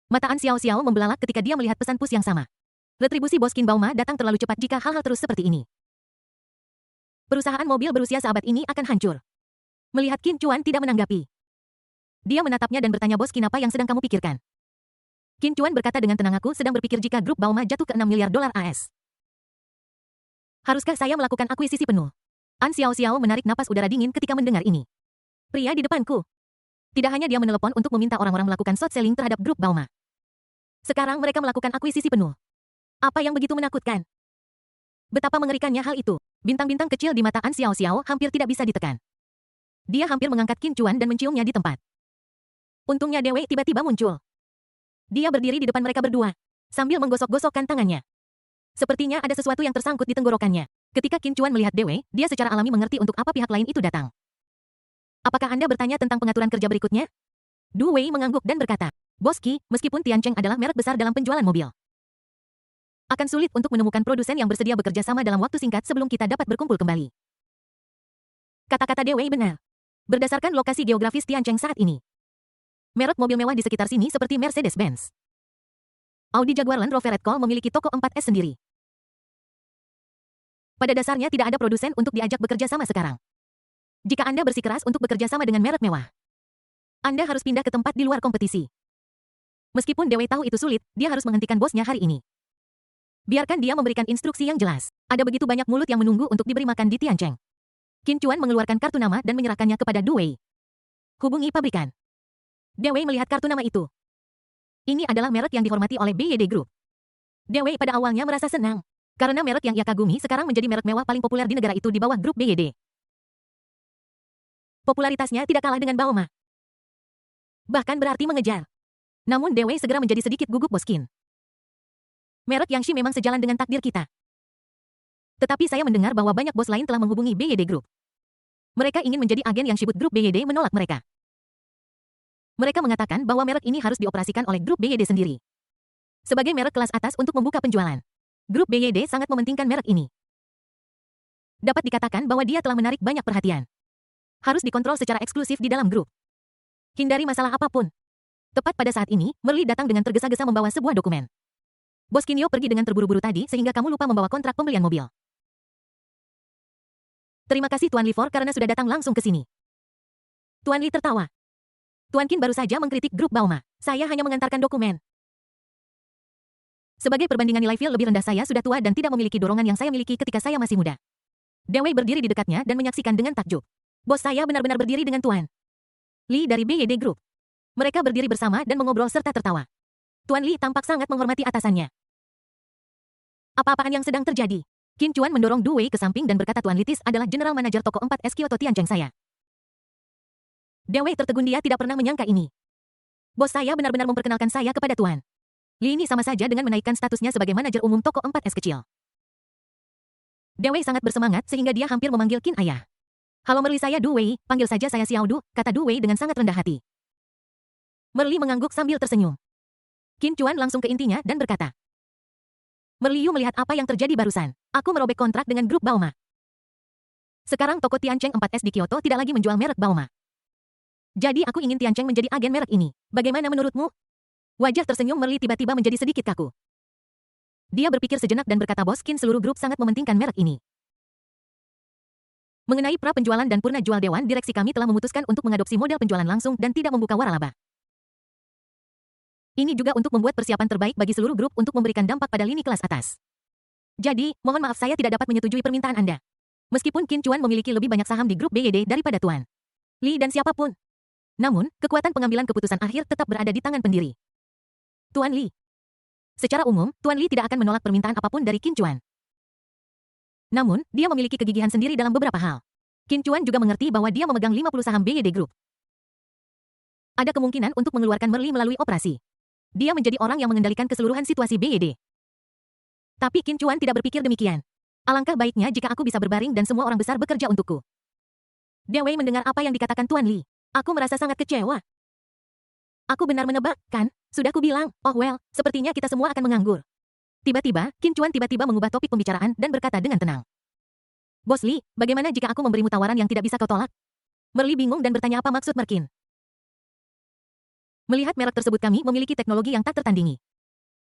Mata An Xiao Xiao membelalak ketika dia melihat pesan push yang sama. Retribusi bos Qin Baoma datang terlalu cepat jika hal-hal terus seperti ini. Perusahaan mobil berusia seabad ini akan hancur. Melihat Qin Chuan tidak menanggapi. Dia menatapnya dan bertanya, bos Qin, apa yang sedang kamu pikirkan? Qin Chuan berkata dengan tenang, aku sedang berpikir jika grup Baoma jatuh ke 6 miliar dolar AS. Haruskah saya melakukan akuisisi penuh? An Xiao Xiao menarik napas udara dingin ketika mendengar ini. Pria di depanku. Tidak hanya dia menelepon untuk meminta orang-orang melakukan short selling terhadap grup Baoma. Sekarang mereka melakukan akuisisi penuh. Apa yang begitu menakutkan? Betapa mengerikannya hal itu. Bintang-bintang kecil di mata An Xiao Xiao hampir tidak bisa ditekan. Dia hampir mengangkat Qin Chuan dan menciumnya di tempat. Untungnya Dewi tiba-tiba muncul. Dia berdiri di depan mereka berdua, sambil menggosok-gosokkan tangannya. Sepertinya ada sesuatu yang tersangkut di tenggorokannya. Ketika Qin Chuan melihat Dewi, dia secara alami mengerti untuk apa pihak lain itu datang. Apakah Anda bertanya tentang pengaturan kerja berikutnya? Du Wei mengangguk dan berkata, Bos Qi, meskipun Tiancheng adalah merek besar dalam penjualan mobil, akan sulit untuk menemukan produsen yang bersedia bekerja sama dalam waktu singkat sebelum kita dapat berkumpul kembali. Kata-kata Dewi benar. Berdasarkan lokasi geografis Tiancheng saat ini, merek mobil mewah di sekitar sini seperti Mercedes-Benz, Audi, Jaguar, Land Rover, Redcall memiliki toko 4S sendiri. Pada dasarnya tidak ada produsen untuk diajak bekerja sama sekarang. Jika Anda bersikeras untuk bekerja sama dengan merek mewah, Anda harus pindah ke tempat di luar kompetisi. Meskipun Dewi tahu itu sulit, dia harus menghentikan bosnya hari ini. Biarkan dia memberikan instruksi yang jelas. Ada begitu banyak mulut yang menunggu untuk diberi makan di Tiancheng. Qin Chuan mengeluarkan kartu nama dan menyerahkannya kepada Du Wei. Hubungi pabrikan. Dewi melihat kartu nama itu. Ini adalah merek yang dihormati oleh BYD Group. Dewi pada awalnya merasa senang. Karena merek yang ia kagumi sekarang menjadi merek mewah paling populer di negara itu di bawah grup BYD. Popularitasnya tidak kalah dengan Baoma. Bahkan berarti mengejar. Namun Dewi segera menjadi sedikit gugup, bos Qin. Merek Yangshi memang sejalan dengan takdir kita. Tetapi saya mendengar bahwa banyak bos lain telah menghubungi BYD Group. Mereka ingin menjadi agen yang Shibut Group. BYD menolak mereka. Mereka mengatakan bahwa merek ini harus dioperasikan oleh grup BYD sendiri. Sebagai merek kelas atas untuk membuka penjualan, grup BYD sangat mementingkan merek ini. Dapat dikatakan bahwa dia telah menarik banyak perhatian. Harus dikontrol secara eksklusif di dalam grup. Hindari masalah apapun. Tepat pada saat ini, Merli datang dengan tergesa-gesa membawa sebuah dokumen. Bos Kinyo pergi dengan terburu-buru tadi sehingga kamu lupa membawa kontrak pembelian mobil. Terima kasih Tuan Li For karena sudah datang langsung ke sini. Tuan Li tertawa. Tuan Qin baru saja mengkritik grup Baoma. Saya hanya mengantarkan dokumen. Sebagai perbandingan nilai feel lebih rendah, saya sudah tua dan tidak memiliki dorongan yang saya miliki ketika saya masih muda. Dewi berdiri di dekatnya dan menyaksikan dengan takjub. Bos saya benar-benar berdiri dengan Tuan Li dari BYD Group. Mereka berdiri bersama dan mengobrol serta tertawa. Tuan Li tampak sangat menghormati atasannya. Apa-apaan yang sedang terjadi? Qin Chuan mendorong Du Wei ke samping dan berkata, Tuan Litis adalah General Manager toko 4S Kyoto Tiancheng saya. Dewi tertegun, dia tidak pernah menyangka ini. Bos saya benar-benar memperkenalkan saya kepada Tuan Li, ini sama saja dengan menaikkan statusnya sebagai manajer umum toko 4S kecil. Dewi sangat bersemangat sehingga dia hampir memanggil Qin ayah. Halo Merli, saya Du Wei, panggil saja saya Xiao Du, kata Du Wei dengan sangat rendah hati. Merli mengangguk sambil tersenyum. Qin Chuan langsung ke intinya dan berkata. Merli Yu melihat apa yang terjadi barusan. Aku merobek kontrak dengan grup Baoma. Sekarang toko Tiancheng 4S di Kyoto tidak lagi menjual merek Baoma. Jadi aku ingin Tiancheng menjadi agen merek ini. Bagaimana menurutmu? Wajah tersenyum Merli tiba-tiba menjadi sedikit kaku. Dia berpikir sejenak dan berkata bos Qin seluruh grup sangat mementingkan merek ini. Mengenai pra penjualan dan purna jual dewan, direksi kami telah memutuskan untuk mengadopsi model penjualan langsung dan tidak membuka waralaba. Ini juga untuk membuat persiapan terbaik bagi seluruh grup untuk memberikan dampak pada lini kelas atas. Jadi, mohon maaf saya tidak dapat menyetujui permintaan Anda. Meskipun Qin Chuan memiliki lebih banyak saham di grup BYD daripada Tuan Li dan siapapun. Namun, kekuatan pengambilan keputusan akhir tetap berada di tangan pendiri. Tuan Li. Secara umum, Tuan Li tidak akan menolak permintaan apapun dari Qin Chuan. Namun, dia memiliki kegigihan sendiri dalam beberapa hal. Qin Chuan juga mengerti bahwa dia memegang 50 saham BYD Group. Ada kemungkinan untuk mengeluarkan Merli melalui operasi. Dia menjadi orang yang mengendalikan keseluruhan situasi BYD. Tapi Qin Chuan tidak berpikir demikian. Alangkah baiknya jika aku bisa berbaring dan semua orang besar bekerja untukku. Dia Wei mendengar apa yang dikatakan Tuan Li. Aku merasa sangat kecewa. Aku benar menebak, kan? Sudah kubilang, oh well, sepertinya kita semua akan menganggur. Tiba-tiba, Qin Chuan tiba-tiba mengubah topik pembicaraan dan berkata dengan tenang. Bos Li, bagaimana jika aku memberimu tawaran yang tidak bisa kau tolak? Merli bingung dan bertanya apa maksud Merkin. Melihat merek tersebut kami memiliki teknologi yang tak tertandingi.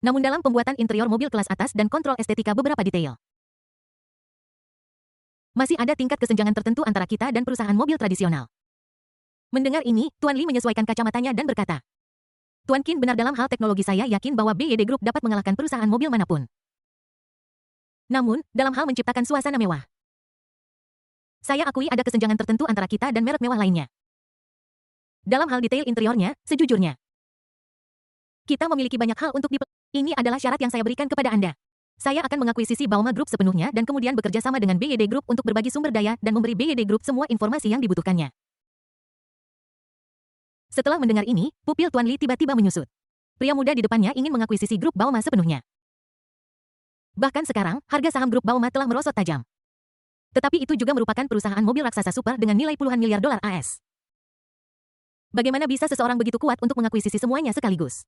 Namun dalam pembuatan interior mobil kelas atas dan kontrol estetika beberapa detail. Masih ada tingkat kesenjangan tertentu antara kita dan perusahaan mobil tradisional. Mendengar ini, Tuan Li menyesuaikan kacamatanya dan berkata. Tuan Qin benar dalam hal teknologi, saya yakin bahwa BYD Group dapat mengalahkan perusahaan mobil manapun. Namun, dalam hal menciptakan suasana mewah. Saya akui ada kesenjangan tertentu antara kita dan merek mewah lainnya. Dalam hal detail interiornya, sejujurnya. Kita memiliki banyak hal untuk Ini adalah syarat yang saya berikan kepada Anda. Saya akan mengakuisisi Baoma Group sepenuhnya dan kemudian bekerja sama dengan BYD Group untuk berbagi sumber daya dan memberi BYD Group semua informasi yang dibutuhkannya. Setelah mendengar ini, pupil Tuan Li tiba-tiba menyusut. Pria muda di depannya ingin mengakuisisi grup Baoma sepenuhnya. Bahkan sekarang, harga saham grup Baoma telah merosot tajam. Tetapi itu juga merupakan perusahaan mobil raksasa super dengan nilai puluhan miliar dolar AS. Bagaimana bisa seseorang begitu kuat untuk mengakuisisi semuanya sekaligus?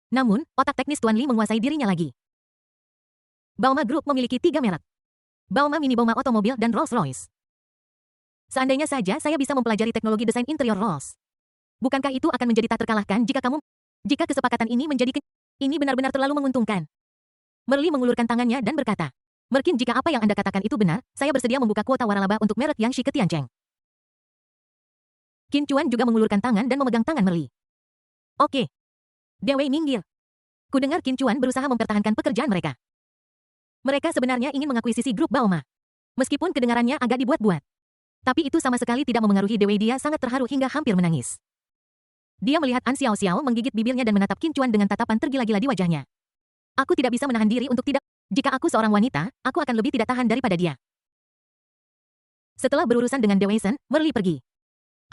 Namun, otak teknis Tuan Li menguasai dirinya lagi. Baoma Group memiliki 3 merek. Baoma Mini, Baoma Otomobil, dan Rolls-Royce. Seandainya saja saya bisa mempelajari teknologi desain interior Rolls. Bukankah itu akan menjadi tak terkalahkan jika kesepakatan ini ini benar-benar terlalu menguntungkan. Merli mengulurkan tangannya dan berkata, Merkin, jika apa yang Anda katakan itu benar, saya bersedia membuka kuota waralaba untuk merek Yangshi ke Tiancheng. Qin Chuan juga mengulurkan tangan dan memegang tangan Merli. Oke. Dia Wei minggir. Kudengar Qin Chuan berusaha mempertahankan pekerjaan mereka. Mereka sebenarnya ingin mengakuisisi grup Baoma. Meskipun kedengarannya agak dibuat-buat. Tapi itu sama sekali tidak memengaruhi Dewei, dia sangat terharu hingga hampir menangis. Dia melihat An Xiao Xiao menggigit bibirnya dan menatap Qin Chuan dengan tatapan tergila-gila di wajahnya. Aku tidak bisa menahan diri untuk tidak. Jika aku seorang wanita, aku akan lebih tidak tahan daripada dia. Setelah berurusan dengan Deweysen, Merli pergi.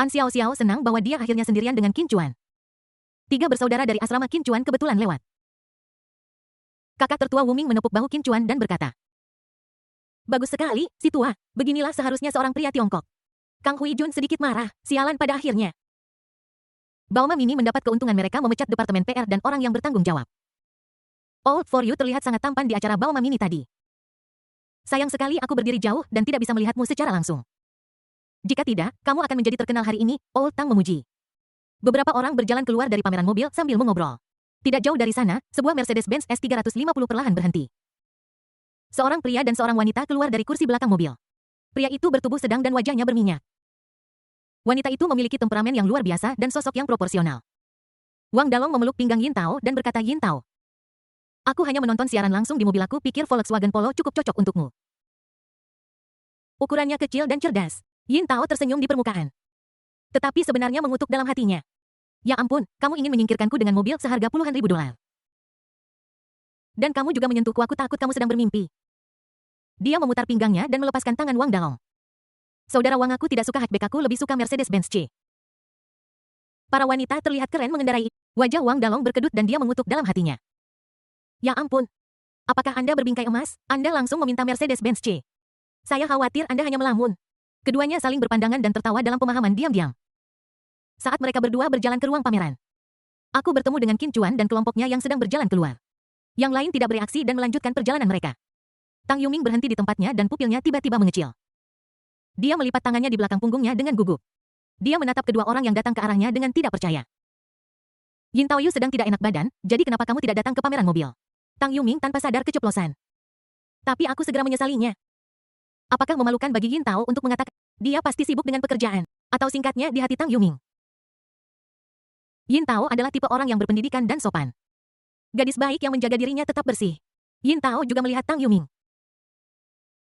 An Xiao Xiao senang bahwa dia akhirnya sendirian dengan Qin Chuan. 3 bersaudara dari asrama Qin Chuan kebetulan lewat. Kakak tertua Wuming menepuk bahu Qin Chuan dan berkata. Bagus sekali, si tua. Beginilah seharusnya seorang pria Tiongkok. Kang Hui Jun sedikit marah, sialan pada akhirnya. Baoma Mini mendapat keuntungan mereka memecat departemen PR dan orang yang bertanggung jawab. Old for You terlihat sangat tampan di acara Baoma Mini tadi. Sayang sekali aku berdiri jauh dan tidak bisa melihatmu secara langsung. Jika tidak, kamu akan menjadi terkenal hari ini, Old Tang memuji. Beberapa orang berjalan keluar dari pameran mobil sambil mengobrol. Tidak jauh dari sana, sebuah Mercedes-Benz S350 perlahan berhenti. Seorang pria dan seorang wanita keluar dari kursi belakang mobil. Pria itu bertubuh sedang dan wajahnya berminyak. Wanita itu memiliki temperamen yang luar biasa dan sosok yang proporsional. Wang Dalong memeluk pinggang Yin Tao dan berkata, Yin Tao. Aku hanya menonton siaran langsung di mobil, aku pikir Volkswagen Polo cukup cocok untukmu. Ukurannya kecil dan cerdas. Yin Tao tersenyum di permukaan. Tetapi sebenarnya mengutuk dalam hatinya. Ya ampun, kamu ingin menyingkirkanku dengan mobil seharga puluhan ribu dolar. Dan kamu juga menyentuhku, aku takut kamu sedang bermimpi. Dia memutar pinggangnya dan melepaskan tangan Wang Dalong. Saudara Wang, aku tidak suka hatchback, aku lebih suka Mercedes-Benz C. Para wanita terlihat keren mengendarai. Wajah Wang Dalong berkedut dan dia mengutuk dalam hatinya. Ya ampun. Apakah Anda berbingkai emas? Anda langsung meminta Mercedes-Benz C. Saya khawatir Anda hanya melamun. Keduanya saling berpandangan dan tertawa dalam pemahaman diam-diam. Saat mereka berdua berjalan ke ruang pameran, aku bertemu dengan Qin Chuan dan kelompoknya yang sedang berjalan keluar. Yang lain tidak bereaksi dan melanjutkan perjalanan mereka. Tang Yuming berhenti di tempatnya dan pupilnya tiba-tiba mengecil. Dia melipat tangannya di belakang punggungnya dengan gugup. Dia menatap kedua orang yang datang ke arahnya dengan tidak percaya. Yin Taoyu sedang tidak enak badan, jadi kenapa kamu tidak datang ke pameran mobil? Tang Yuming tanpa sadar keceplosan. Tapi aku segera menyesalinya. Apakah memalukan bagi Yin Tao untuk mengatakan, dia pasti sibuk dengan pekerjaan, atau singkatnya di hati Tang Yuming. Yin Tao adalah tipe orang yang berpendidikan dan sopan. Gadis baik yang menjaga dirinya tetap bersih. Yin Tao juga melihat Tang Yuming.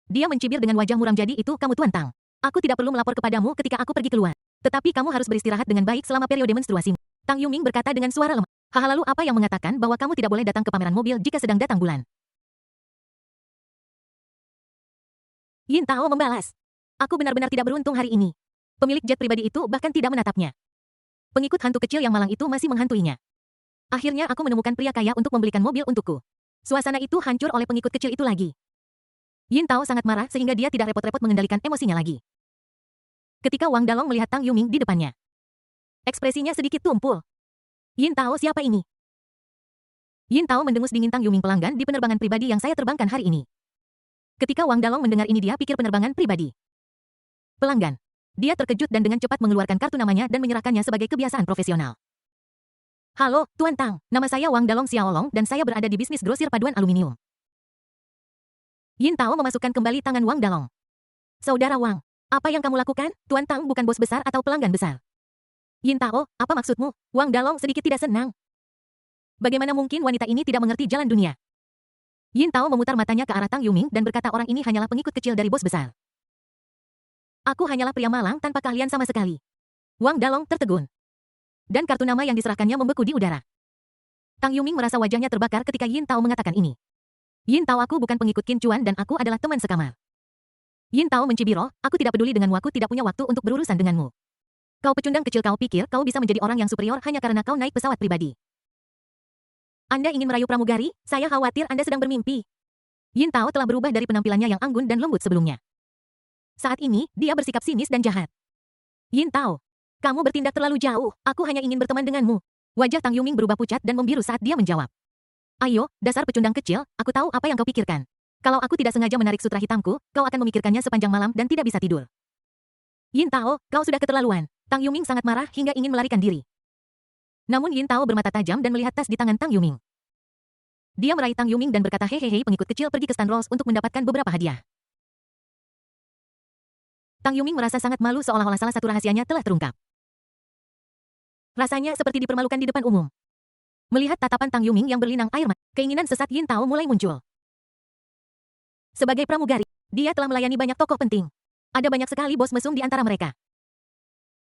Dia mencibir dengan wajah muram, jadi itu kamu Tuan Tang. Aku tidak perlu melapor kepadamu ketika aku pergi keluar. Tetapi kamu harus beristirahat dengan baik selama periode menstruasimu. Tang Yuming berkata dengan suara lemah. Lalu apa yang mengatakan bahwa kamu tidak boleh datang ke pameran mobil jika sedang datang bulan? Yin Tao membalas. Aku benar-benar tidak beruntung hari ini. Pemilik jet pribadi itu bahkan tidak menatapnya. Pengikut hantu kecil yang malang itu masih menghantuinya. Akhirnya aku menemukan pria kaya untuk membelikan mobil untukku. Suasana itu hancur oleh pengikut kecil itu lagi. Yin Tao sangat marah sehingga dia tidak repot-repot mengendalikan emosinya lagi. Ketika Wang Dalong melihat Tang Yuming di depannya, ekspresinya sedikit tumpul. Yin Tao, siapa ini? Yin Tao mendengus dingin. Tang Yuming, pelanggan di penerbangan pribadi yang saya terbangkan hari ini. Ketika Wang Dalong mendengar ini, dia pikir penerbangan pribadi. Pelanggan. Dia terkejut dan dengan cepat mengeluarkan kartu namanya dan menyerahkannya sebagai kebiasaan profesional. Halo, Tuan Tang. Nama saya Wang Dalong Xiaolong dan saya berada di bisnis grosir paduan aluminium. Yin Tao memasukkan kembali tangan Wang Dalong. Saudara Wang, apa yang kamu lakukan? Tuan Tang bukan bos besar atau pelanggan besar. Yin Tao, apa maksudmu? Wang Dalong sedikit tidak senang. Bagaimana mungkin wanita ini tidak mengerti jalan dunia? Yin Tao memutar matanya ke arah Tang Yuming dan berkata, orang ini hanyalah pengikut kecil dari bos besar. Aku hanyalah pria malang tanpa keahlian sama sekali. Wang Dalong tertegun. Dan kartu nama yang diserahkannya membeku di udara. Tang Yuming merasa wajahnya terbakar ketika Yin Tao mengatakan ini. Yin Tao, aku bukan pengikut Qin Chuan dan aku adalah teman sekamar. Yin Tao mencibir, aku tidak peduli denganmu, aku tidak punya waktu untuk berurusan denganmu. Kau pecundang kecil, kau pikir kau bisa menjadi orang yang superior hanya karena kau naik pesawat pribadi. Anda ingin merayu pramugari? Saya khawatir Anda sedang bermimpi. Yin Tao telah berubah dari penampilannya yang anggun dan lembut sebelumnya. Saat ini, dia bersikap sinis dan jahat. Yin Tao, kamu bertindak terlalu jauh, aku hanya ingin berteman denganmu. Wajah Tang Yuming berubah pucat dan membiru saat dia menjawab. Ayo, dasar pecundang kecil, aku tahu apa yang kau pikirkan. Kalau aku tidak sengaja menarik sutra hitamku, kau akan memikirkannya sepanjang malam dan tidak bisa tidur. Yin Tao, kau sudah keterlaluan. Tang Yuming sangat marah hingga ingin melarikan diri. Namun Yin Tao bermata tajam dan melihat tas di tangan Tang Yuming. Dia meraih Tang Yuming dan berkata, hehehe, pengikut kecil pergi ke stand Rolls untuk mendapatkan beberapa hadiah. Tang Yuming merasa sangat malu seolah-olah salah satu rahasianya telah terungkap. Rasanya seperti dipermalukan di depan umum. Melihat tatapan Tang Yuming yang berlinang air mata, keinginan sesat Yin Tao mulai muncul. Sebagai pramugari, dia telah melayani banyak tokoh penting. Ada banyak sekali bos mesum di antara mereka.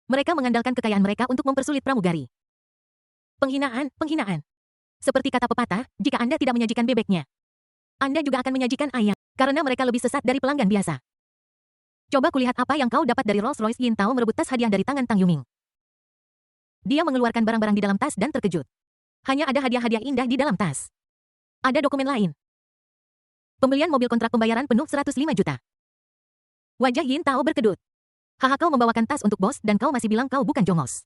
Mereka mengandalkan kekayaan mereka untuk mempersulit pramugari. Penghinaan, penghinaan. Seperti kata pepatah, jika Anda tidak menyajikan bebeknya, Anda juga akan menyajikan ayam, karena mereka lebih sesat dari pelanggan biasa. Coba kulihat apa yang kau dapat dari Rolls-Royce. Yin Tao merebut tas hadiah dari tangan Tang Yuming. Dia mengeluarkan barang-barang di dalam tas dan terkejut. Hanya ada hadiah-hadiah indah di dalam tas. Ada dokumen lain. Pembelian mobil kontrak pembayaran penuh 105 juta. Wajah Yin Tao berkedut. Haha, kau membawakan tas untuk bos dan kau masih bilang kau bukan jongos.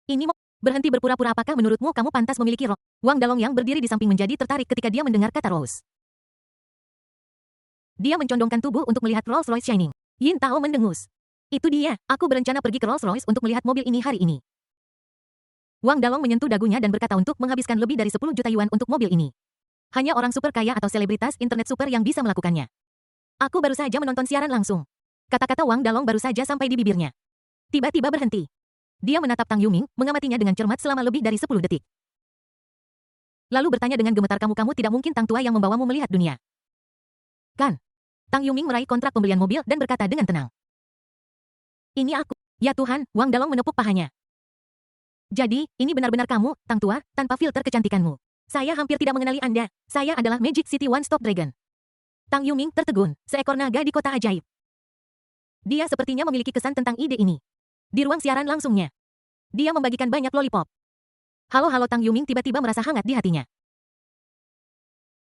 Ini mau berhenti berpura-pura, apakah menurutmu kamu pantas memiliki rok? Wang Dalong yang berdiri di samping menjadi tertarik ketika dia mendengar kata Rose. Dia mencondongkan tubuh untuk melihat Rolls-Royce Shining. Yin Tao mendengus. Itu dia, aku berencana pergi ke Rolls-Royce untuk melihat mobil ini hari ini. Wang Dalong menyentuh dagunya dan berkata untuk menghabiskan lebih dari 10 juta yuan untuk mobil ini. Hanya orang super kaya atau selebritas internet super yang bisa melakukannya. Aku baru saja menonton siaran langsung. Kata-kata Wang Dalong baru saja sampai di bibirnya. Tiba-tiba berhenti. Dia menatap Tang Yuming, mengamatinya dengan cermat selama lebih dari 10 detik. Lalu bertanya dengan gemetar, kamu tidak mungkin Tang tua yang membawamu melihat dunia. Kan? Tang Yuming meraih kontrak pembelian mobil dan berkata dengan tenang. Ini aku. Ya Tuhan, Wang Dalong menepuk pahanya. Jadi, ini benar-benar kamu, Tang tua, tanpa filter kecantikanmu. Saya hampir tidak mengenali Anda. Saya adalah Magic City One Stop Dragon. Tang Yuming tertegun, seekor naga di kota ajaib. Dia sepertinya memiliki kesan tentang ide ini. Di ruang siaran langsungnya, dia membagikan banyak lollipop. Halo Tang Yuming tiba-tiba merasa hangat di hatinya.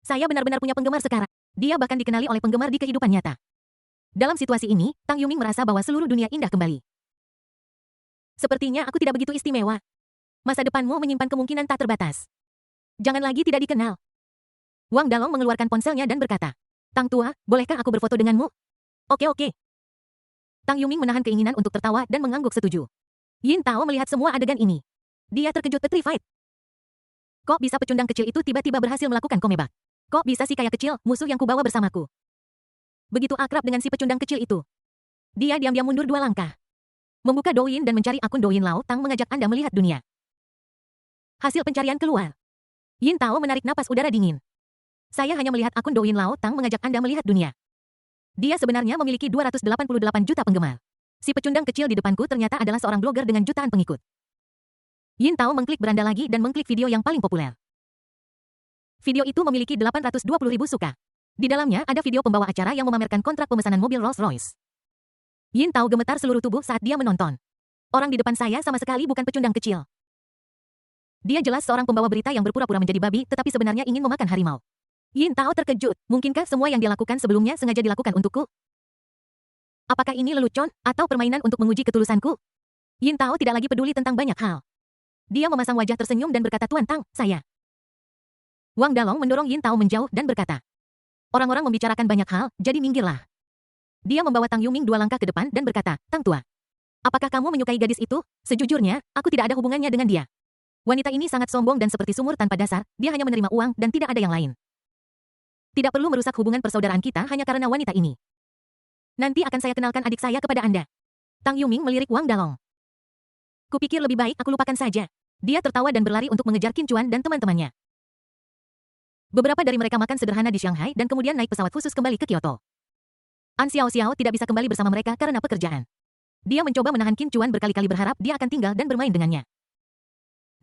Saya benar-benar punya penggemar sekarang. Dia bahkan dikenali oleh penggemar di kehidupan nyata. Dalam situasi ini, Tang Yuming merasa bahwa seluruh dunia indah kembali. Sepertinya aku tidak begitu istimewa. Masa depanmu menyimpan kemungkinan tak terbatas. Jangan lagi tidak dikenal. Wang Dalong mengeluarkan ponselnya dan berkata, Tang tua, bolehkah aku berfoto denganmu? Oke. Tang Yuming menahan keinginan untuk tertawa dan mengangguk setuju. Yin Tao melihat semua adegan ini. Dia terkejut petrified. Kok bisa pecundang kecil itu tiba-tiba berhasil melakukan komebak? Kok bisa si kaya kecil, musuh yang kubawa bersamaku? Begitu akrab dengan si pecundang kecil itu. Dia diam-diam mundur 2 langkah. Membuka Douyin dan mencari akun Douyin Lao Tang mengajak Anda melihat dunia. Hasil pencarian keluar. Yin Tao menarik napas udara dingin. Saya hanya melihat akun Douyin Lao Tang mengajak Anda melihat dunia. Dia sebenarnya memiliki 288 juta penggemar. Si pecundang kecil di depanku ternyata adalah seorang blogger dengan jutaan pengikut. Yin Tao mengklik beranda lagi dan mengklik video yang paling populer. Video itu memiliki 820.000 suka. Di dalamnya ada video pembawa acara yang memamerkan kontrak pemesanan mobil Rolls-Royce. Yin Tao gemetar seluruh tubuh saat dia menonton. Orang di depan saya sama sekali bukan pecundang kecil. Dia jelas seorang pembawa berita yang berpura-pura menjadi babi tetapi sebenarnya ingin memakan harimau. Yin Tao terkejut. Mungkinkah semua yang dia lakukan sebelumnya sengaja dilakukan untukku? Apakah ini lelucon atau permainan untuk menguji ketulusanku? Yin Tao tidak lagi peduli tentang banyak hal. Dia memasang wajah tersenyum dan berkata, Tuan Tang, saya. Wang Dalong mendorong Yin Tao menjauh dan berkata, orang-orang membicarakan banyak hal, jadi minggirlah. Dia membawa Tang Yuming 2 langkah ke depan dan berkata, Tang tua. Apakah kamu menyukai gadis itu? Sejujurnya, aku tidak ada hubungannya dengan dia. Wanita ini sangat sombong dan seperti sumur tanpa dasar, dia hanya menerima uang dan tidak ada yang lain. Tidak perlu merusak hubungan persaudaraan kita hanya karena wanita ini. Nanti akan saya kenalkan adik saya kepada Anda. Tang Yuming melirik Wang Dalong. Kupikir lebih baik aku lupakan saja. Dia tertawa dan berlari untuk mengejar Qin Chuan dan teman-temannya. Beberapa dari mereka makan sederhana di Shanghai dan kemudian naik pesawat khusus kembali ke Kyoto. An Xiao tidak bisa kembali bersama mereka karena pekerjaan. Dia mencoba menahan Qin Chuan berkali-kali berharap dia akan tinggal dan bermain dengannya.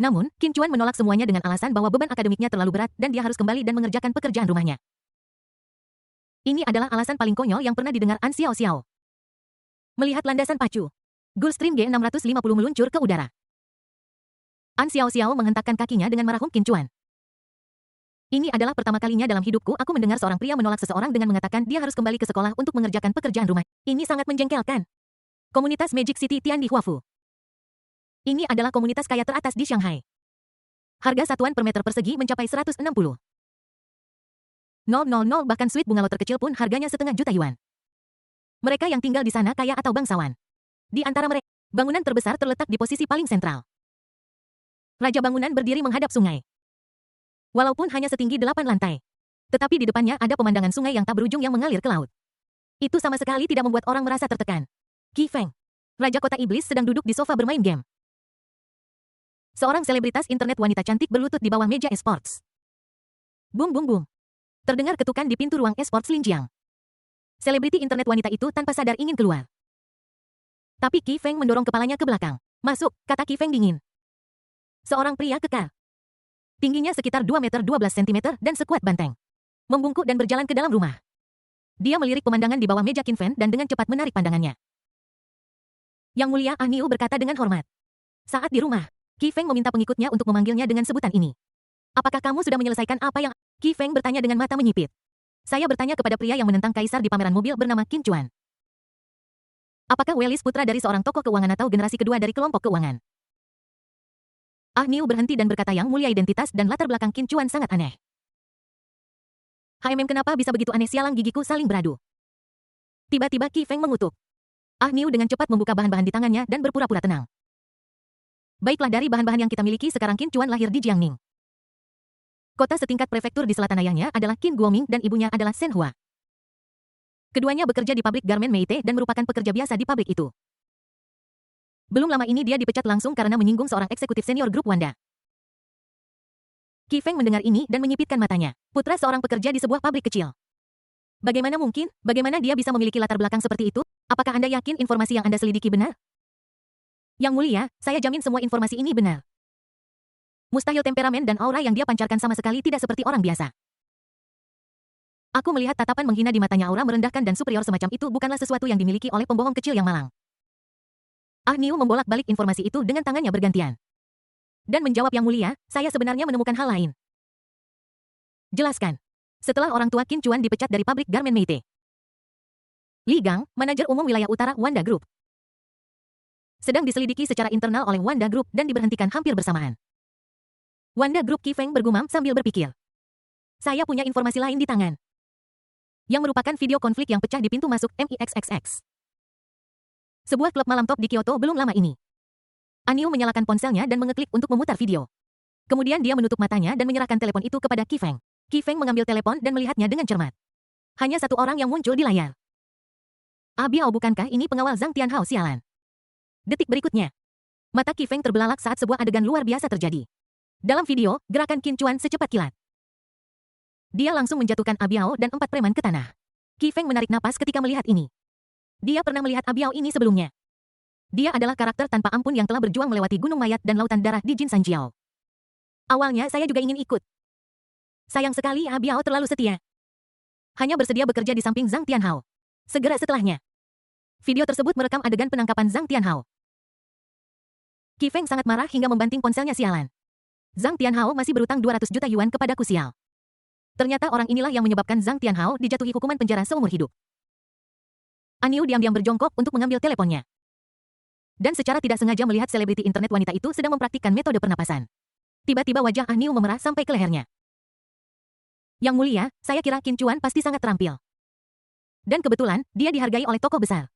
Namun, Qin Chuan menolak semuanya dengan alasan bahwa beban akademiknya terlalu berat dan dia harus kembali dan mengerjakan pekerjaan rumahnya. Ini adalah alasan paling konyol yang pernah didengar An Xiao. Melihat landasan pacu. Gulfstream G650 meluncur ke udara. An Xiao menghentakkan kakinya dengan merahung Qin Chuan. Ini adalah pertama kalinya dalam hidupku aku mendengar seorang pria menolak seseorang dengan mengatakan dia harus kembali ke sekolah untuk mengerjakan pekerjaan rumah. Ini sangat menjengkelkan. Komunitas Magic City Tiandi Huafu. Ini adalah komunitas kaya teratas di Shanghai. Harga satuan per meter persegi mencapai 160. 000 bahkan suite bungalow terkecil pun harganya $500,000 yuan. Mereka yang tinggal di sana kaya atau bangsawan. Di antara mereka, bangunan terbesar terletak di posisi paling sentral. Raja bangunan berdiri menghadap sungai. Walaupun hanya setinggi 8 lantai. Tetapi di depannya ada pemandangan sungai yang tak berujung yang mengalir ke laut. Itu sama sekali tidak membuat orang merasa tertekan. Qi Feng, Raja Kota Iblis sedang duduk di sofa bermain game. Seorang selebritas internet wanita cantik berlutut di bawah meja esports. Bum. Terdengar ketukan di pintu ruang esports Lin Jiang. Selebriti internet wanita itu tanpa sadar ingin keluar. Tapi Qi Feng mendorong kepalanya ke belakang. Masuk, kata Qi Feng dingin. Seorang pria kekar. Tingginya sekitar 2 meter 12 cm dan sekuat banteng. Membungkuk dan berjalan ke dalam rumah. Dia melirik pemandangan di bawah meja Qin Fen dan dengan cepat menarik pandangannya. Yang mulia Ah Niu berkata dengan hormat. Saat di rumah, Qi Feng meminta pengikutnya untuk memanggilnya dengan sebutan ini. Apakah kamu sudah menyelesaikan apa yang... Qi Feng bertanya dengan mata menyipit. Saya bertanya kepada pria yang menentang kaisar di pameran mobil bernama Qin Chuan. Apakah Welis putra dari seorang tokoh keuangan atau generasi kedua dari kelompok keuangan? Ah Niu berhenti dan berkata yang mulia identitas dan latar belakang Qin Chuan sangat aneh. Kenapa bisa begitu aneh sialang gigiku saling beradu. Tiba-tiba Qi Feng mengutuk. Ah Niu dengan cepat membuka bahan-bahan di tangannya dan berpura-pura tenang. Baiklah dari bahan-bahan yang kita miliki sekarang Qin Chuan lahir di Jiangning. Kota setingkat prefektur di selatan ayahnya adalah Qin Guoming dan ibunya adalah Shen Hua. Keduanya bekerja di pabrik garmen Meite dan merupakan pekerja biasa di pabrik itu. Belum lama ini dia dipecat langsung karena menyinggung seorang eksekutif senior grup Wanda. Qi Feng mendengar ini dan menyipitkan matanya. Putra seorang pekerja di sebuah pabrik kecil. Bagaimana mungkin? Bagaimana dia bisa memiliki latar belakang seperti itu? Apakah Anda yakin informasi yang Anda selidiki benar? Yang mulia, saya jamin semua informasi ini benar. Mustahil temperamen dan aura yang dia pancarkan sama sekali tidak seperti orang biasa. Aku melihat tatapan menghina di matanya aura merendahkan dan superior semacam itu bukanlah sesuatu yang dimiliki oleh pembohong kecil yang malang. Ah Niu membolak-balik informasi itu dengan tangannya bergantian. Dan menjawab yang mulia, saya sebenarnya menemukan hal lain. Jelaskan. Setelah orang tua Qin Chuan dipecat dari pabrik garmen Meite. Li Gang, manajer umum wilayah utara Wanda Group, sedang diselidiki secara internal oleh Wanda Group dan diberhentikan hampir bersamaan. Wanda Group Qi Feng bergumam sambil berpikir. Saya punya informasi lain di tangan. Yang merupakan video konflik yang pecah di pintu masuk MIXXX. Sebuah klub malam top di Kyoto belum lama ini. Aniu menyalakan ponselnya dan mengeklik untuk memutar video. Kemudian dia menutup matanya dan menyerahkan telepon itu kepada Qi Feng. Qi Feng mengambil telepon dan melihatnya dengan cermat. Hanya satu orang yang muncul di layar. Biao, bukankah ini pengawal Zhang Tianhao sialan? Detik berikutnya. Mata Qi Feng terbelalak saat sebuah adegan luar biasa terjadi. Dalam video, gerakan Qin Chuan secepat kilat. Dia langsung menjatuhkan Biao dan 4 preman ke tanah. Qi Feng menarik napas ketika melihat ini. Dia pernah melihat Biao ini sebelumnya. Dia adalah karakter tanpa ampun yang telah berjuang melewati gunung mayat dan lautan darah di Jin Sanjiao. Awalnya saya juga ingin ikut. Sayang sekali Biao terlalu setia. Hanya bersedia bekerja di samping Zhang Tianhao. Segera setelahnya. Video tersebut merekam adegan penangkapan Zhang Tianhao. Qi Feng sangat marah hingga membanting ponselnya sialan. Zhang Tianhao masih berutang 200 juta yuan kepadaku sial. Ternyata orang inilah yang menyebabkan Zhang Tianhao dijatuhi hukuman penjara seumur hidup. Aniu diam-diam berjongkok untuk mengambil teleponnya. Dan secara tidak sengaja melihat selebriti internet wanita itu sedang mempraktikkan metode pernapasan. Tiba-tiba wajah Aniu memerah sampai ke lehernya. Yang mulia, saya kira Qin Chuan pasti sangat terampil. Dan kebetulan, dia dihargai oleh tokoh besar.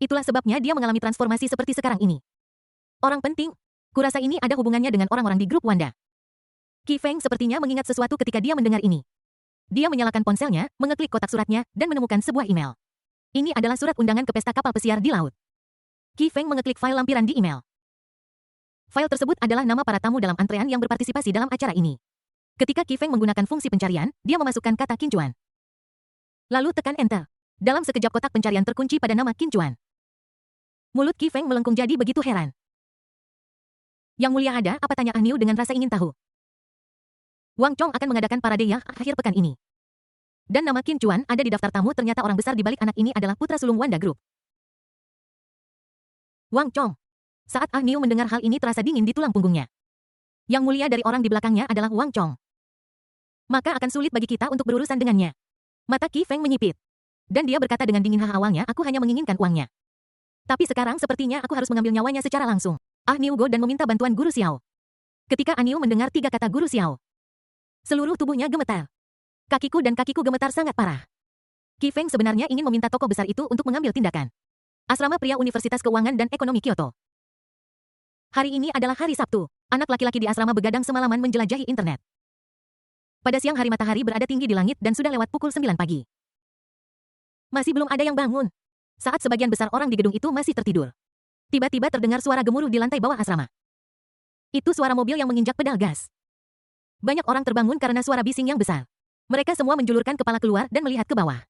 Itulah sebabnya dia mengalami transformasi seperti sekarang ini. Orang penting, kurasa ini ada hubungannya dengan orang-orang di grup Wanda. Qi Feng sepertinya mengingat sesuatu ketika dia mendengar ini. Dia menyalakan ponselnya, mengeklik kotak suratnya, dan menemukan sebuah email. Ini adalah surat undangan ke pesta kapal pesiar di laut. Qi Feng mengeklik file lampiran di email. File tersebut adalah nama para tamu dalam antrean yang berpartisipasi dalam acara ini. Ketika Qi Feng menggunakan fungsi pencarian, dia memasukkan kata Qin Chuan. Lalu tekan Enter. Dalam sekejap kotak pencarian terkunci pada nama Qin Chuan. Mulut Qi Feng melengkung jadi begitu heran. Yang mulia, ada apa, tanya Aniu dengan rasa ingin tahu. Wang Chong akan mengadakan parade ya akhir pekan ini. Dan nama Qin Chuan ada di daftar tamu, ternyata orang besar di balik anak ini adalah putra sulung Wanda Group. Wang Chong. Saat Aniu mendengar hal ini terasa dingin di tulang punggungnya. Yang mulia dari orang di belakangnya adalah Wang Chong. Maka akan sulit bagi kita untuk berurusan dengannya. Mata Qi Feng menyipit. Dan dia berkata dengan dingin, awalnya aku hanya menginginkan uangnya. Tapi sekarang sepertinya aku harus mengambil nyawanya secara langsung. Aniu go dan meminta bantuan Guru Xiao. Ketika Aniu mendengar 3 kata Guru Xiao, seluruh tubuhnya gemetar. Kakiku dan kakiku gemetar sangat parah. Qi Feng sebenarnya ingin meminta tokoh besar itu untuk mengambil tindakan. Asrama pria Universitas Keuangan dan Ekonomi Kyoto. Hari ini adalah hari Sabtu. Anak laki-laki di asrama begadang semalaman menjelajahi internet. Pada siang hari matahari berada tinggi di langit dan sudah lewat pukul 9 pagi. Masih belum ada yang bangun. Saat sebagian besar orang di gedung itu masih tertidur. Tiba-tiba terdengar suara gemuruh di lantai bawah asrama. Itu suara mobil yang menginjak pedal gas. Banyak orang terbangun karena suara bising yang besar. Mereka semua menjulurkan kepala keluar dan melihat ke bawah.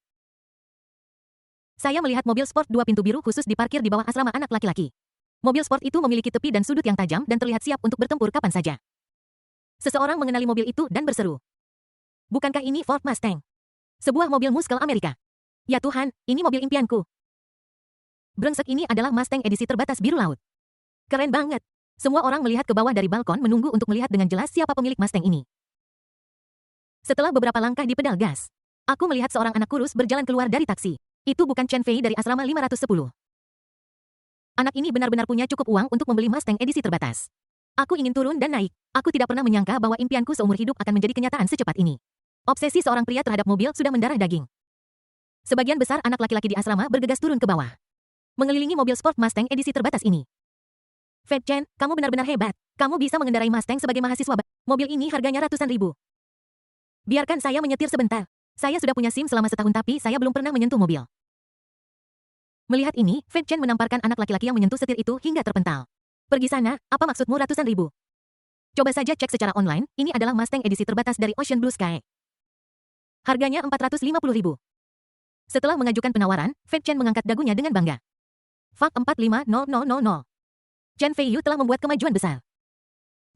Saya melihat mobil sport 2 pintu biru khusus diparkir di bawah asrama anak laki-laki. Mobil sport itu memiliki tepi dan sudut yang tajam dan terlihat siap untuk bertempur kapan saja. Seseorang mengenali mobil itu dan berseru. Bukankah ini Ford Mustang? Sebuah mobil muskel Amerika. Ya Tuhan, ini mobil impianku. Brengsek, ini adalah Mustang edisi terbatas biru laut. Keren banget. Semua orang melihat ke bawah dari balkon menunggu untuk melihat dengan jelas siapa pemilik Mustang ini. Setelah beberapa langkah di pedal gas, aku melihat seorang anak kurus berjalan keluar dari taksi. Itu bukan Chen Fei dari asrama 510. Anak ini benar-benar punya cukup uang untuk membeli Mustang edisi terbatas. Aku ingin turun dan naik. Aku tidak pernah menyangka bahwa impianku seumur hidup akan menjadi kenyataan secepat ini. Obsesi seorang pria terhadap mobil sudah mendarah daging. Sebagian besar anak laki-laki di asrama bergegas turun ke bawah, mengelilingi mobil sport Mustang edisi terbatas ini. Fed Chen, kamu benar-benar hebat. Kamu bisa mengendarai Mustang sebagai mahasiswa. Mobil ini harganya ratusan ribu. Biarkan saya menyetir sebentar. Saya sudah punya SIM selama setahun tapi saya belum pernah menyentuh mobil. Melihat ini, Fed Chen menamparkan anak laki-laki yang menyentuh setir itu hingga terpental. Pergi sana, apa maksudmu ratusan ribu? Coba saja cek secara online, ini adalah Mustang edisi terbatas dari Ocean Blue Sky. Harganya 450 ribu. Setelah mengajukan penawaran, Fed Chen mengangkat dagunya dengan bangga. Fak 450000. Chen Fei Yu telah membuat kemajuan besar.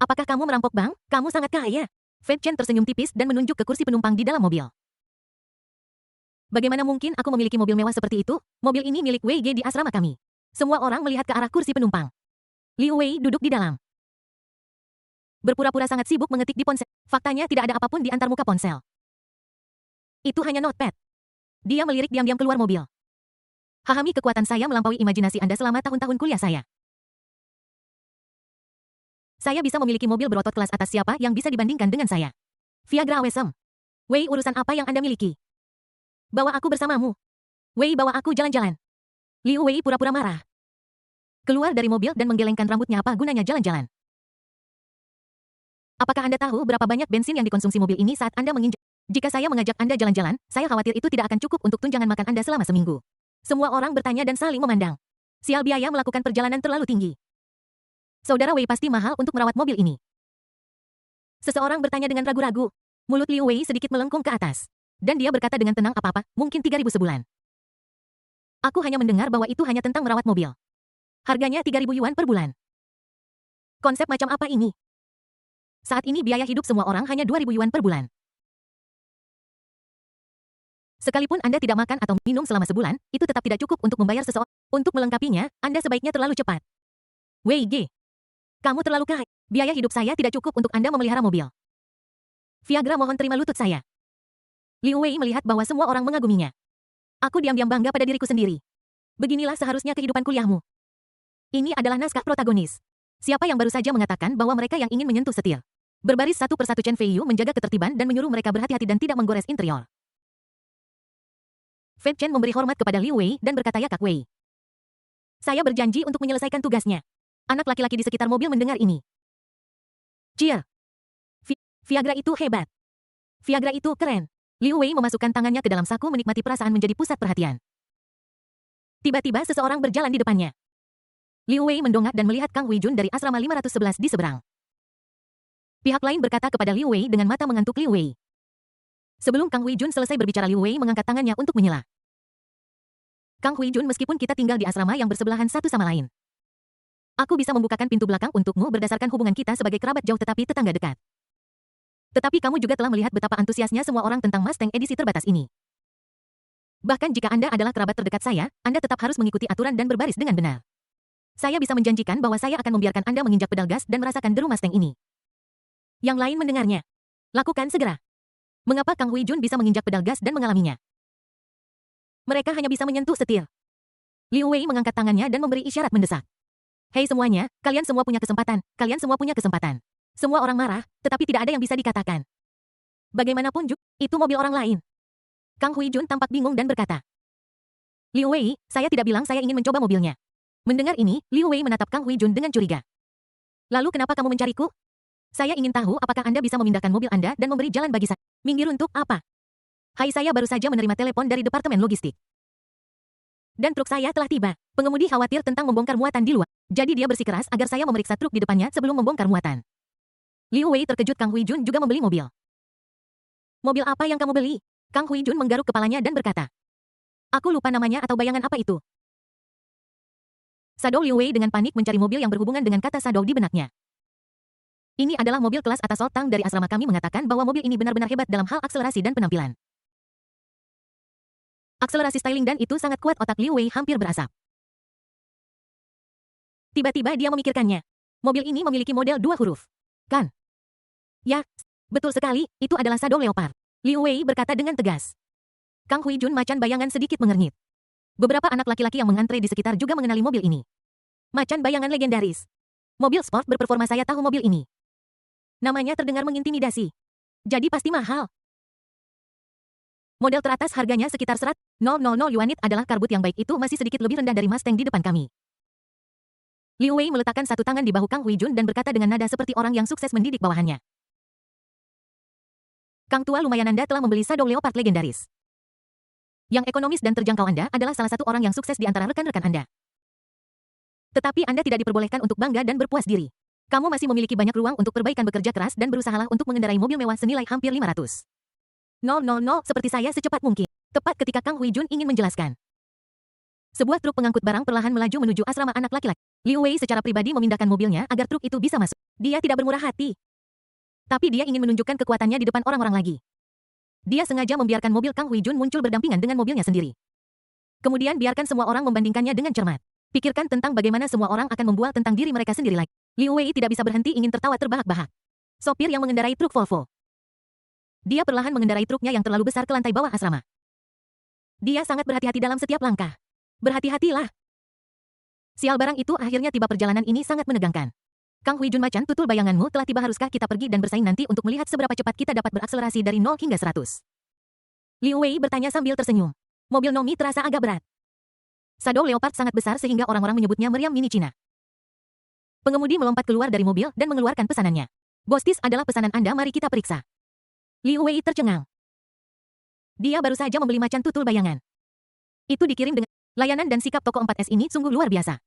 Apakah kamu merampok bank? Kamu sangat kaya. Fed Chen tersenyum tipis dan menunjuk ke kursi penumpang di dalam mobil. Bagaimana mungkin aku memiliki mobil mewah seperti itu? Mobil ini milik Wei Ge di asrama kami. Semua orang melihat ke arah kursi penumpang. Liu Wei duduk di dalam. Berpura-pura sangat sibuk mengetik di ponsel. Faktanya tidak ada apapun di antar muka ponsel. Itu hanya notepad. Dia melirik diam-diam keluar mobil. Pahami kekuatan saya melampaui imajinasi Anda selama tahun-tahun kuliah saya. Saya bisa memiliki mobil berotot kelas atas siapa yang bisa dibandingkan dengan saya. Viagra Awesome. Wei, urusan apa yang Anda miliki? Bawa aku bersamamu. Wei, bawa aku jalan-jalan. Liu Wei pura-pura marah. Keluar dari mobil dan menggelengkan rambutnya. Apa gunanya jalan-jalan? Apakah Anda tahu berapa banyak bensin yang dikonsumsi mobil ini saat Anda menginjak? Jika saya mengajak Anda jalan-jalan, saya khawatir itu tidak akan cukup untuk tunjangan makan Anda selama seminggu. Semua orang bertanya dan saling memandang. Sial, biaya melakukan perjalanan terlalu tinggi. Saudara Wei, pasti mahal untuk merawat mobil ini. Seseorang bertanya dengan ragu-ragu. Mulut Liu Wei sedikit melengkung ke atas. Dan dia berkata dengan tenang, apa-apa, mungkin 3.000 sebulan. Aku hanya mendengar bahwa itu hanya tentang merawat mobil. Harganya 3.000 yuan per bulan. Konsep macam apa ini? Saat ini biaya hidup semua orang hanya 2.000 yuan per bulan. Sekalipun Anda tidak makan atau minum selama sebulan, itu tetap tidak cukup untuk membayar seseorang. Untuk melengkapinya, Anda sebaiknya terlalu cepat. Wei Ge, kamu terlalu kaya. Biaya hidup saya tidak cukup untuk Anda memelihara mobil. Viagra, mohon terima lutut saya. Liu Wei melihat bahwa semua orang mengaguminya. Aku diam-diam bangga pada diriku sendiri. Beginilah seharusnya kehidupan kuliahmu. Ini adalah naskah protagonis. Siapa yang baru saja mengatakan bahwa mereka yang ingin menyentuh setir. Berbaris satu persatu, Chen Feiyu menjaga ketertiban dan menyuruh mereka berhati-hati dan tidak menggores interior. Fei Chen memberi hormat kepada Liu Wei dan berkata, ya Kak Wei. Saya berjanji untuk menyelesaikan tugasnya. Anak laki-laki di sekitar mobil mendengar ini. Cheer. Viagra itu hebat. Viagra itu keren. Liu Wei memasukkan tangannya ke dalam saku menikmati perasaan menjadi pusat perhatian. Tiba-tiba seseorang berjalan di depannya. Liu Wei mendongak dan melihat Kang Huijun dari asrama 511 di seberang. Pihak lain berkata kepada Liu Wei dengan mata mengantuk Liu Wei. Sebelum Kang Huijun selesai berbicara, Liu Wei mengangkat tangannya untuk menyela. Kang Huijun, meskipun kita tinggal di asrama yang bersebelahan satu sama lain, aku bisa membukakan pintu belakang untukmu berdasarkan hubungan kita sebagai kerabat jauh tetapi tetangga dekat. Tetapi kamu juga telah melihat betapa antusiasnya semua orang tentang Mustang edisi terbatas ini. Bahkan jika Anda adalah kerabat terdekat saya, Anda tetap harus mengikuti aturan dan berbaris dengan benar. Saya bisa menjanjikan bahwa saya akan membiarkan Anda menginjak pedal gas dan merasakan deru Mustang ini. Yang lain mendengarnya. Lakukan segera. Mengapa Kang Huijun bisa menginjak pedal gas dan mengalaminya? Mereka hanya bisa menyentuh setir. Liu Wei mengangkat tangannya dan memberi isyarat mendesak. Hei semuanya, kalian semua punya kesempatan. Kalian semua punya kesempatan. Semua orang marah, tetapi tidak ada yang bisa dikatakan. Bagaimanapun juga, itu mobil orang lain. Kang Huijun tampak bingung dan berkata. Liu Wei, saya tidak bilang saya ingin mencoba mobilnya. Mendengar ini, Liu Wei menatap Kang Huijun dengan curiga. Lalu kenapa kamu mencariku? Saya ingin tahu apakah Anda bisa memindahkan mobil Anda dan memberi jalan bagi saya. Minggir untuk apa? Hai, saya baru saja menerima telepon dari Departemen Logistik. Dan truk saya telah tiba. Pengemudi khawatir tentang membongkar muatan di luar. Jadi dia bersikeras agar saya memeriksa truk di depannya sebelum membongkar muatan. Liu Wei terkejut. Kang Huijun juga membeli mobil. Mobil apa yang kamu beli? Kang Huijun menggaruk kepalanya dan berkata. Aku lupa namanya atau bayangan apa itu. Shadow. Liu Wei dengan panik mencari mobil yang berhubungan dengan kata Shadow di benaknya. Ini adalah mobil kelas atas. Soltang dari asrama kami mengatakan bahwa mobil ini benar-benar hebat dalam hal akselerasi dan penampilan. Akselerasi, styling, dan itu sangat kuat. Otak Liu Wei hampir berasap. Tiba-tiba dia memikirkannya. Mobil ini memiliki model 2 huruf. Kan? Ya, betul sekali, itu adalah Shadow Leopard. Liu Wei berkata dengan tegas. Kang Huijun macan bayangan sedikit mengernyit. Beberapa anak laki-laki yang mengantre di sekitar juga mengenali mobil ini. Macan bayangan legendaris. Mobil sport berperforma, saya tahu mobil ini. Namanya terdengar mengintimidasi. Jadi pasti mahal. Model teratas harganya sekitar 100.000 yuan. Adalah karbut yang baik, itu masih sedikit lebih rendah dari Mustang di depan kami. Liu Wei meletakkan satu tangan di bahu Kang Huijun dan berkata dengan nada seperti orang yang sukses mendidik bawahannya. Kang tua, lumayan Anda telah membeli Shadow Leopard legendaris. Yang ekonomis dan terjangkau Anda adalah salah satu orang yang sukses di antara rekan-rekan Anda. Tetapi Anda tidak diperbolehkan untuk bangga dan berpuas diri. Kamu masih memiliki banyak ruang untuk perbaikan, bekerja keras dan berusahalah untuk mengendarai mobil mewah senilai hampir 500.000 seperti saya secepat mungkin. Tepat ketika Kang Huijun ingin menjelaskan. Sebuah truk pengangkut barang perlahan melaju menuju asrama anak laki-laki. Liu Wei secara pribadi memindahkan mobilnya agar truk itu bisa masuk. Dia tidak bermurah hati. Tapi dia ingin menunjukkan kekuatannya di depan orang-orang lagi. Dia sengaja membiarkan mobil Kang Huijun muncul berdampingan dengan mobilnya sendiri. Kemudian biarkan semua orang membandingkannya dengan cermat. Pikirkan tentang bagaimana semua orang akan membual tentang diri mereka sendiri lagi. Liu Wei tidak bisa berhenti ingin tertawa terbahak-bahak. Sopir yang mengendarai truk Volvo. Dia perlahan mengendarai truknya yang terlalu besar ke lantai bawah asrama. Dia sangat berhati-hati dalam setiap langkah. Berhati-hatilah. Sial, barang itu akhirnya tiba. Perjalanan ini sangat menegangkan. Kang Huijun macan, tutul bayanganmu telah tiba. Haruskah kita pergi dan bersaing nanti untuk melihat seberapa cepat kita dapat berakselerasi dari 0 hingga 100? Liu Wei bertanya sambil tersenyum. Mobil Nomi terasa agak berat. Shadow Leopard sangat besar sehingga orang-orang menyebutnya meriam mini Cina. Pengemudi melompat keluar dari mobil dan mengeluarkan pesanannya. Bostis adalah pesanan Anda, mari kita periksa. Liu Wei tercengang. Dia baru saja membeli macan tutul bayangan. Itu dikirim dengan layanan dan sikap toko 4S ini sungguh luar biasa.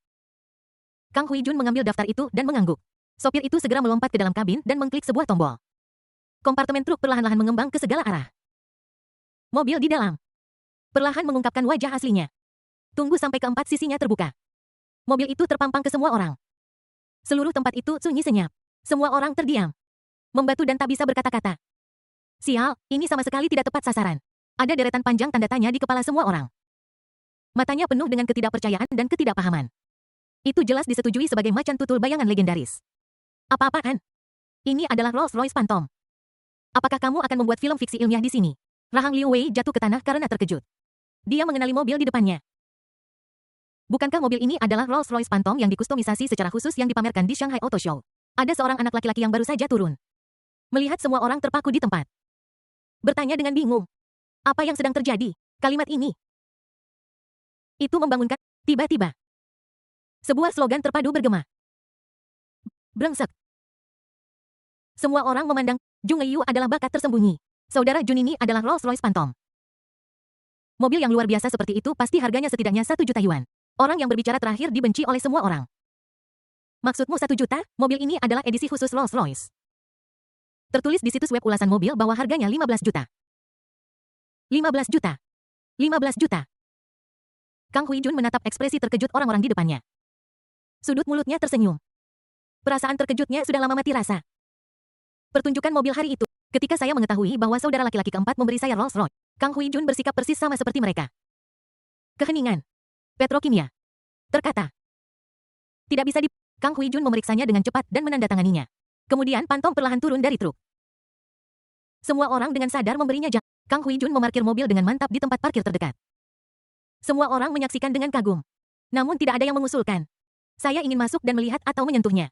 Kang Huijun mengambil daftar itu dan mengangguk. Sopir itu segera melompat ke dalam kabin dan mengklik sebuah tombol. Kompartemen truk perlahan-lahan mengembang ke segala arah. Mobil di dalam perlahan mengungkapkan wajah aslinya. Tunggu sampai keempat sisinya terbuka. Mobil itu terpampang ke semua orang. Seluruh tempat itu sunyi senyap. Semua orang terdiam, membatu dan tak bisa berkata-kata. Sial, ini sama sekali tidak tepat sasaran. Ada deretan panjang tanda tanya di kepala semua orang. Matanya penuh dengan ketidakpercayaan dan ketidakpahaman. Itu jelas disetujui sebagai macan tutul bayangan legendaris. Apa-apaan? Ini adalah Rolls-Royce Phantom. Apakah kamu akan membuat film fiksi ilmiah di sini? Rahang Liu Wei jatuh ke tanah karena terkejut. Dia mengenali mobil di depannya. Bukankah mobil ini adalah Rolls-Royce Phantom yang dikustomisasi secara khusus yang dipamerkan di Shanghai Auto Show? Ada seorang anak laki-laki yang baru saja turun. Melihat semua orang terpaku di tempat. Bertanya dengan bingung. Apa yang sedang terjadi? Kalimat ini. Itu membangunkan. Tiba-tiba. Sebuah slogan terpadu bergema. Brengsek. Semua orang memandang. Jung Yu adalah bakat tersembunyi. Saudara Jun ini adalah Rolls-Royce Phantom. Mobil yang luar biasa seperti itu pasti harganya setidaknya 1 juta yuan. Orang yang berbicara terakhir dibenci oleh semua orang. Maksudmu 1 juta? Mobil ini adalah edisi khusus Rolls-Royce. Tertulis di situs web ulasan mobil bahwa harganya 15 juta. 15 juta. 15 juta. Kang Huijun menatap ekspresi terkejut orang-orang di depannya. Sudut mulutnya tersenyum. Perasaan terkejutnya sudah lama mati rasa. Pertunjukan mobil hari itu, ketika saya mengetahui bahwa saudara laki-laki keempat memberi saya Rolls-Royce, Kang Huijun bersikap persis sama seperti mereka. Keheningan. Petrokimia. Terkata. Tidak bisa di... Kang Huijun memeriksanya dengan cepat dan menandatanganinya. Kemudian Phantom perlahan turun dari truk. Semua orang dengan sadar memberinya jak. Kang Huijun memarkir mobil dengan mantap di tempat parkir terdekat. Semua orang menyaksikan dengan kagum. Namun tidak ada yang mengusulkan. Saya ingin masuk dan melihat atau menyentuhnya.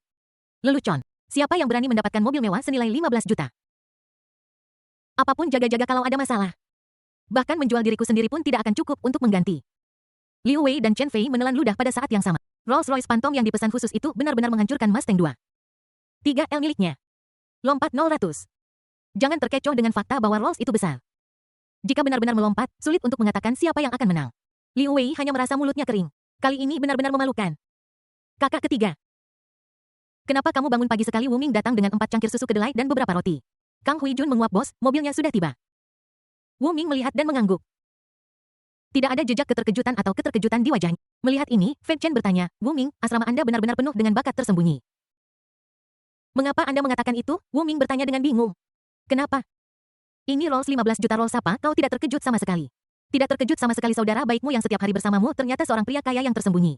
Lelucon. Siapa yang berani mendapatkan mobil mewah senilai 15 juta? Apapun jaga-jaga kalau ada masalah. Bahkan menjual diriku sendiri pun tidak akan cukup untuk mengganti. Liu Wei dan Chen Fei menelan ludah pada saat yang sama. Rolls-Royce Phantom yang dipesan khusus itu benar-benar menghancurkan Mustang 2. 3L miliknya. Lompat 0-100. Jangan terkecoh dengan fakta bahwa Rolls itu besar. Jika benar-benar melompat, sulit untuk mengatakan siapa yang akan menang. Liu Wei hanya merasa mulutnya kering. Kali ini benar-benar memalukan. Kakak ketiga. Kenapa kamu bangun pagi sekali? Wu Ming datang dengan 4 cangkir susu kedelai dan beberapa roti. Kang Huijun menguap, bos, mobilnya sudah tiba. Wu Ming melihat dan mengangguk. Tidak ada jejak keterkejutan atau keterkejutan di wajahnya. Melihat ini, Feng Chen bertanya, Wu Ming, asrama Anda benar-benar penuh dengan bakat tersembunyi. Mengapa Anda mengatakan itu? Wu Ming bertanya dengan bingung. Kenapa? Ini Rolls 15 juta Rolls apa? Kau tidak terkejut sama sekali. Tidak terkejut sama sekali saudara baikmu yang setiap hari bersamamu ternyata seorang pria kaya yang tersembunyi.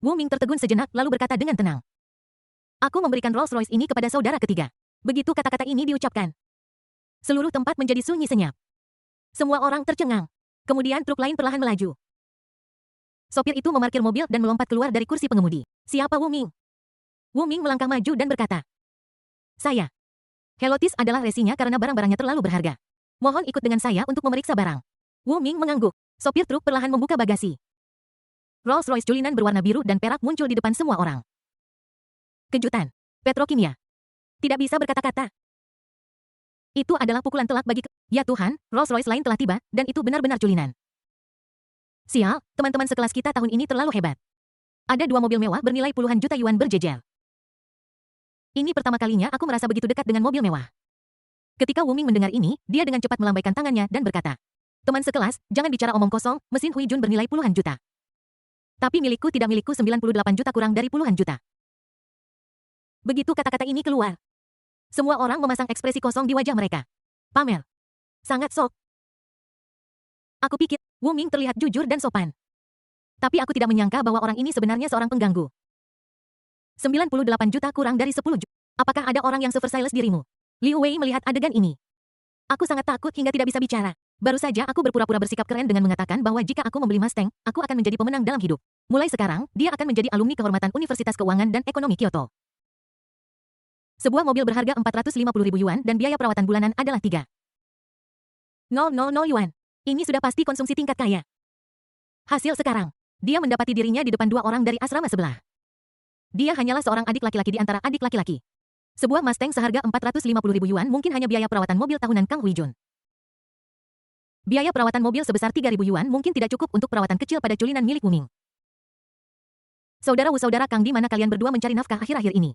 Wu Ming tertegun sejenak lalu berkata dengan tenang. Aku memberikan Rolls-Royce ini kepada saudara ketiga. Begitu kata-kata ini diucapkan. Seluruh tempat menjadi sunyi senyap. Semua orang tercengang. Kemudian truk lain perlahan melaju. Sopir itu memarkir mobil dan melompat keluar dari kursi pengemudi. Siapa Wu Ming? Wu Ming melangkah maju dan berkata. Saya. Helotis adalah resinya karena barang-barangnya terlalu berharga. Mohon ikut dengan saya untuk memeriksa barang. Wu Ming mengangguk. Sopir truk perlahan membuka bagasi. Rolls-Royce julinan berwarna biru dan perak muncul di depan semua orang. Kejutan. Petrokimia. Tidak bisa berkata-kata. Itu adalah pukulan telak bagi Ya Tuhan, Rolls-Royce lain telah tiba, dan itu benar-benar julinan. Sial, teman-teman sekelas kita tahun ini terlalu hebat. Ada 2 mobil mewah bernilai puluhan juta yuan berjejer. Ini pertama kalinya aku merasa begitu dekat dengan mobil mewah. Ketika Wu Ming mendengar ini, dia dengan cepat melambaikan tangannya dan berkata, teman sekelas, jangan bicara omong kosong, mesin Huijun bernilai puluhan juta. Tapi milikku tidak milikku 98 juta kurang dari puluhan juta. Begitu kata-kata ini keluar. Semua orang memasang ekspresi kosong di wajah mereka. Pamer. Sangat sok. Aku pikir, Wu Ming terlihat jujur dan sopan. Tapi aku tidak menyangka bahwa orang ini sebenarnya seorang pengganggu. 98 juta kurang dari 10 juta. Apakah ada orang yang se-versailes dirimu? Liu Wei melihat adegan ini. Aku sangat takut hingga tidak bisa bicara. Baru saja aku berpura-pura bersikap keren dengan mengatakan bahwa jika aku membeli Mustang, aku akan menjadi pemenang dalam hidup. Mulai sekarang, dia akan menjadi alumni kehormatan Universitas Keuangan dan Ekonomi Kyoto. Sebuah mobil berharga 450.000 yuan dan biaya perawatan bulanan adalah 3,000 yuan. Ini sudah pasti konsumsi tingkat kaya. Hasil sekarang, dia mendapati dirinya di depan 2 orang dari asrama sebelah. Dia hanyalah seorang adik laki-laki di antara adik laki-laki. Sebuah Mustang seharga 450.000 yuan mungkin hanya biaya perawatan mobil tahunan Kang Huijun. Biaya perawatan mobil sebesar 3.000 yuan mungkin tidak cukup untuk perawatan kecil pada culinan milik Wuming. Saudara Kang, di mana kalian berdua mencari nafkah akhir-akhir ini?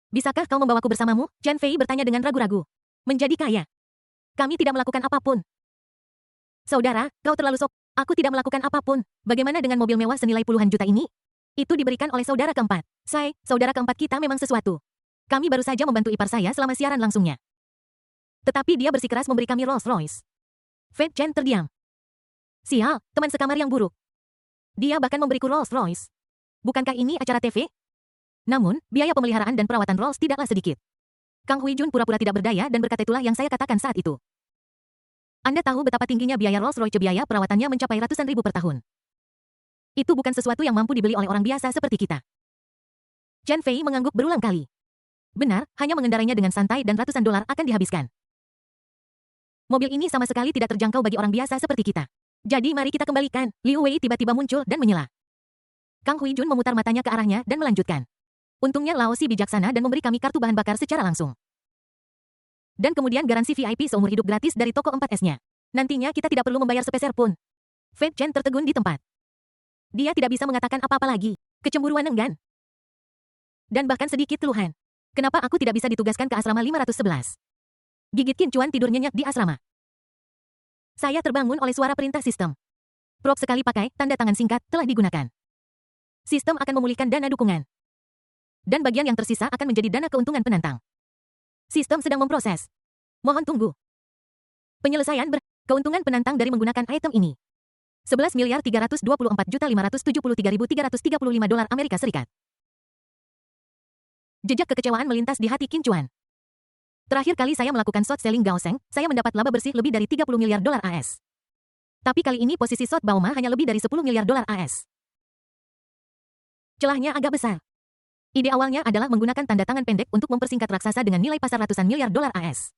Bisakah kau membawaku bersamamu? Chen Fei bertanya dengan ragu-ragu. Menjadi kaya. Kami tidak melakukan apapun. Saudara, kau terlalu sok. Aku tidak melakukan apapun. Bagaimana dengan mobil mewah senilai puluhan juta ini? Itu diberikan oleh saudara keempat. Saudara keempat kita memang sesuatu. Kami baru saja membantu ipar saya selama siaran langsungnya. Tetapi dia bersikeras memberi kami Rolls Royce. Fei Chen terdiam. Sial, teman sekamar yang buruk. Dia bahkan memberiku Rolls Royce. Bukankah ini acara TV? Namun, biaya pemeliharaan dan perawatan Rolls tidaklah sedikit. Kang Huijun pura-pura tidak berdaya dan berkata, itulah yang saya katakan saat itu. Anda tahu betapa tingginya biaya Rolls Royce, biaya perawatannya mencapai ratusan ribu per tahun. Itu bukan sesuatu yang mampu dibeli oleh orang biasa seperti kita. Chen Fei mengangguk berulang kali. Benar, hanya mengendarainya dengan santai dan ratusan dolar akan dihabiskan. Mobil ini sama sekali tidak terjangkau bagi orang biasa seperti kita. Jadi mari kita kembalikan. Liu Wei tiba-tiba muncul dan menyela. Kang Huijun memutar matanya ke arahnya dan melanjutkan. Untungnya Lao Si bijaksana dan memberi kami kartu bahan bakar secara langsung. Dan kemudian garansi VIP seumur hidup gratis dari toko 4S-nya. Nantinya kita tidak perlu membayar sepeser pun. Fei Chen tertegun di tempat. Dia tidak bisa mengatakan apa-apa lagi. Kecemburuan enggan. Dan bahkan sedikit keluhan. Kenapa aku tidak bisa ditugaskan ke asrama 511? Gigit Qin Chuan tidur nyenyak di asrama. Saya terbangun oleh suara perintah sistem. Prop sekali pakai, tanda tangan singkat, telah digunakan. Sistem akan memulihkan dana dukungan. Dan bagian yang tersisa akan menjadi dana keuntungan penantang. Sistem sedang memproses. Mohon tunggu. Penyelesaian keuntungan penantang dari menggunakan item ini. 11.324.573.335 dolar Amerika Serikat. Jejak kekecewaan melintas di hati Qin Chuan. Terakhir kali saya melakukan short selling Gaoseng, saya mendapat laba bersih lebih dari 30 miliar dolar AS. Tapi kali ini posisi short Baoma hanya lebih dari 10 miliar dolar AS. Celahnya agak besar. Ide awalnya adalah menggunakan tanda tangan pendek untuk mempersingkat raksasa dengan nilai pasar ratusan miliar dolar AS.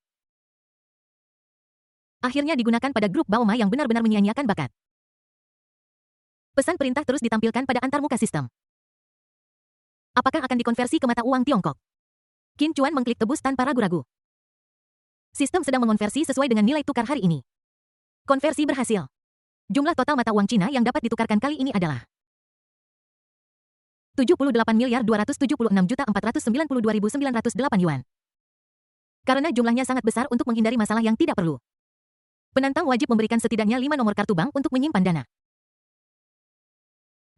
Akhirnya digunakan pada grup Baoma yang benar-benar menyia-nyiakan bakat. Pesan perintah terus ditampilkan pada antarmuka sistem. Apakah akan dikonversi ke mata uang Tiongkok? Qin Chuan mengklik tebus tanpa ragu-ragu. Sistem sedang mengonversi sesuai dengan nilai tukar hari ini. Konversi berhasil. Jumlah total mata uang Cina yang dapat ditukarkan kali ini adalah 78.276.492.908 yuan. Karena jumlahnya sangat besar untuk menghindari masalah yang tidak perlu. Penantang wajib memberikan setidaknya 5 nomor kartu bank untuk menyimpan dana.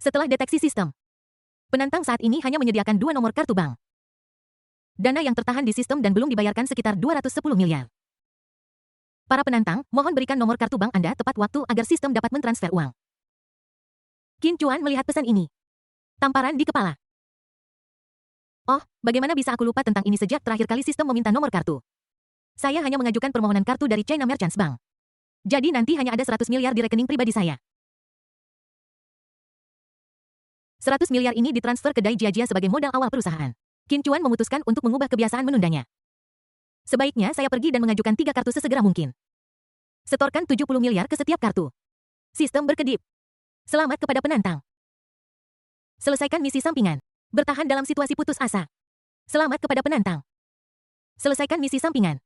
Setelah deteksi sistem, penantang saat ini hanya menyediakan 2 nomor kartu bank. Dana yang tertahan di sistem dan belum dibayarkan sekitar 210 miliar. Para penantang, mohon berikan nomor kartu bank Anda tepat waktu agar sistem dapat mentransfer uang. Qin Chuan melihat pesan ini. Tamparan di kepala. Oh, bagaimana bisa aku lupa tentang ini sejak terakhir kali sistem meminta nomor kartu? Saya hanya mengajukan permohonan kartu dari China Merchants Bank. Jadi nanti hanya ada 100 miliar di rekening pribadi saya. 100 miliar ini ditransfer ke Dai Jiajia sebagai modal awal perusahaan. Qin Chuan memutuskan untuk mengubah kebiasaan menundanya. Sebaiknya saya pergi dan mengajukan 3 kartu sesegera mungkin. Setorkan 70 miliar ke setiap kartu. Sistem berkedip. Selamat kepada penantang. Selesaikan misi sampingan. Bertahan dalam situasi putus asa. Selamat kepada penantang. Selesaikan misi sampingan.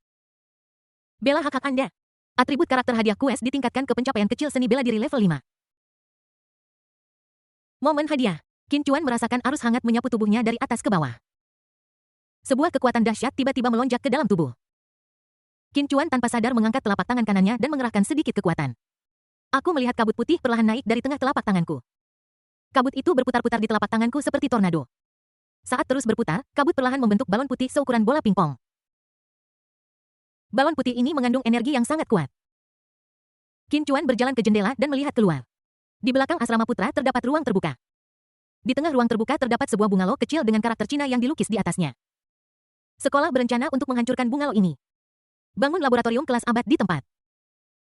Bela hak-hak Anda. Atribut karakter hadiah quest ditingkatkan ke pencapaian kecil seni bela diri level 5. Momen hadiah. Qin Chuan merasakan arus hangat menyapu tubuhnya dari atas ke bawah. Sebuah kekuatan dahsyat tiba-tiba melonjak ke dalam tubuh. Qin Chuan tanpa sadar mengangkat telapak tangan kanannya dan mengerahkan sedikit kekuatan. Aku melihat kabut putih perlahan naik dari tengah telapak tanganku. Kabut itu berputar-putar di telapak tanganku seperti tornado. Saat terus berputar, kabut perlahan membentuk balon putih seukuran bola pingpong. Balon putih ini mengandung energi yang sangat kuat. Qin Chuan berjalan ke jendela dan melihat keluar. Di belakang asrama putra terdapat ruang terbuka. Di tengah ruang terbuka terdapat sebuah bungalow kecil dengan karakter Cina yang dilukis di atasnya. Sekolah berencana untuk menghancurkan bungalow ini. Bangun laboratorium kelas abad di tempat.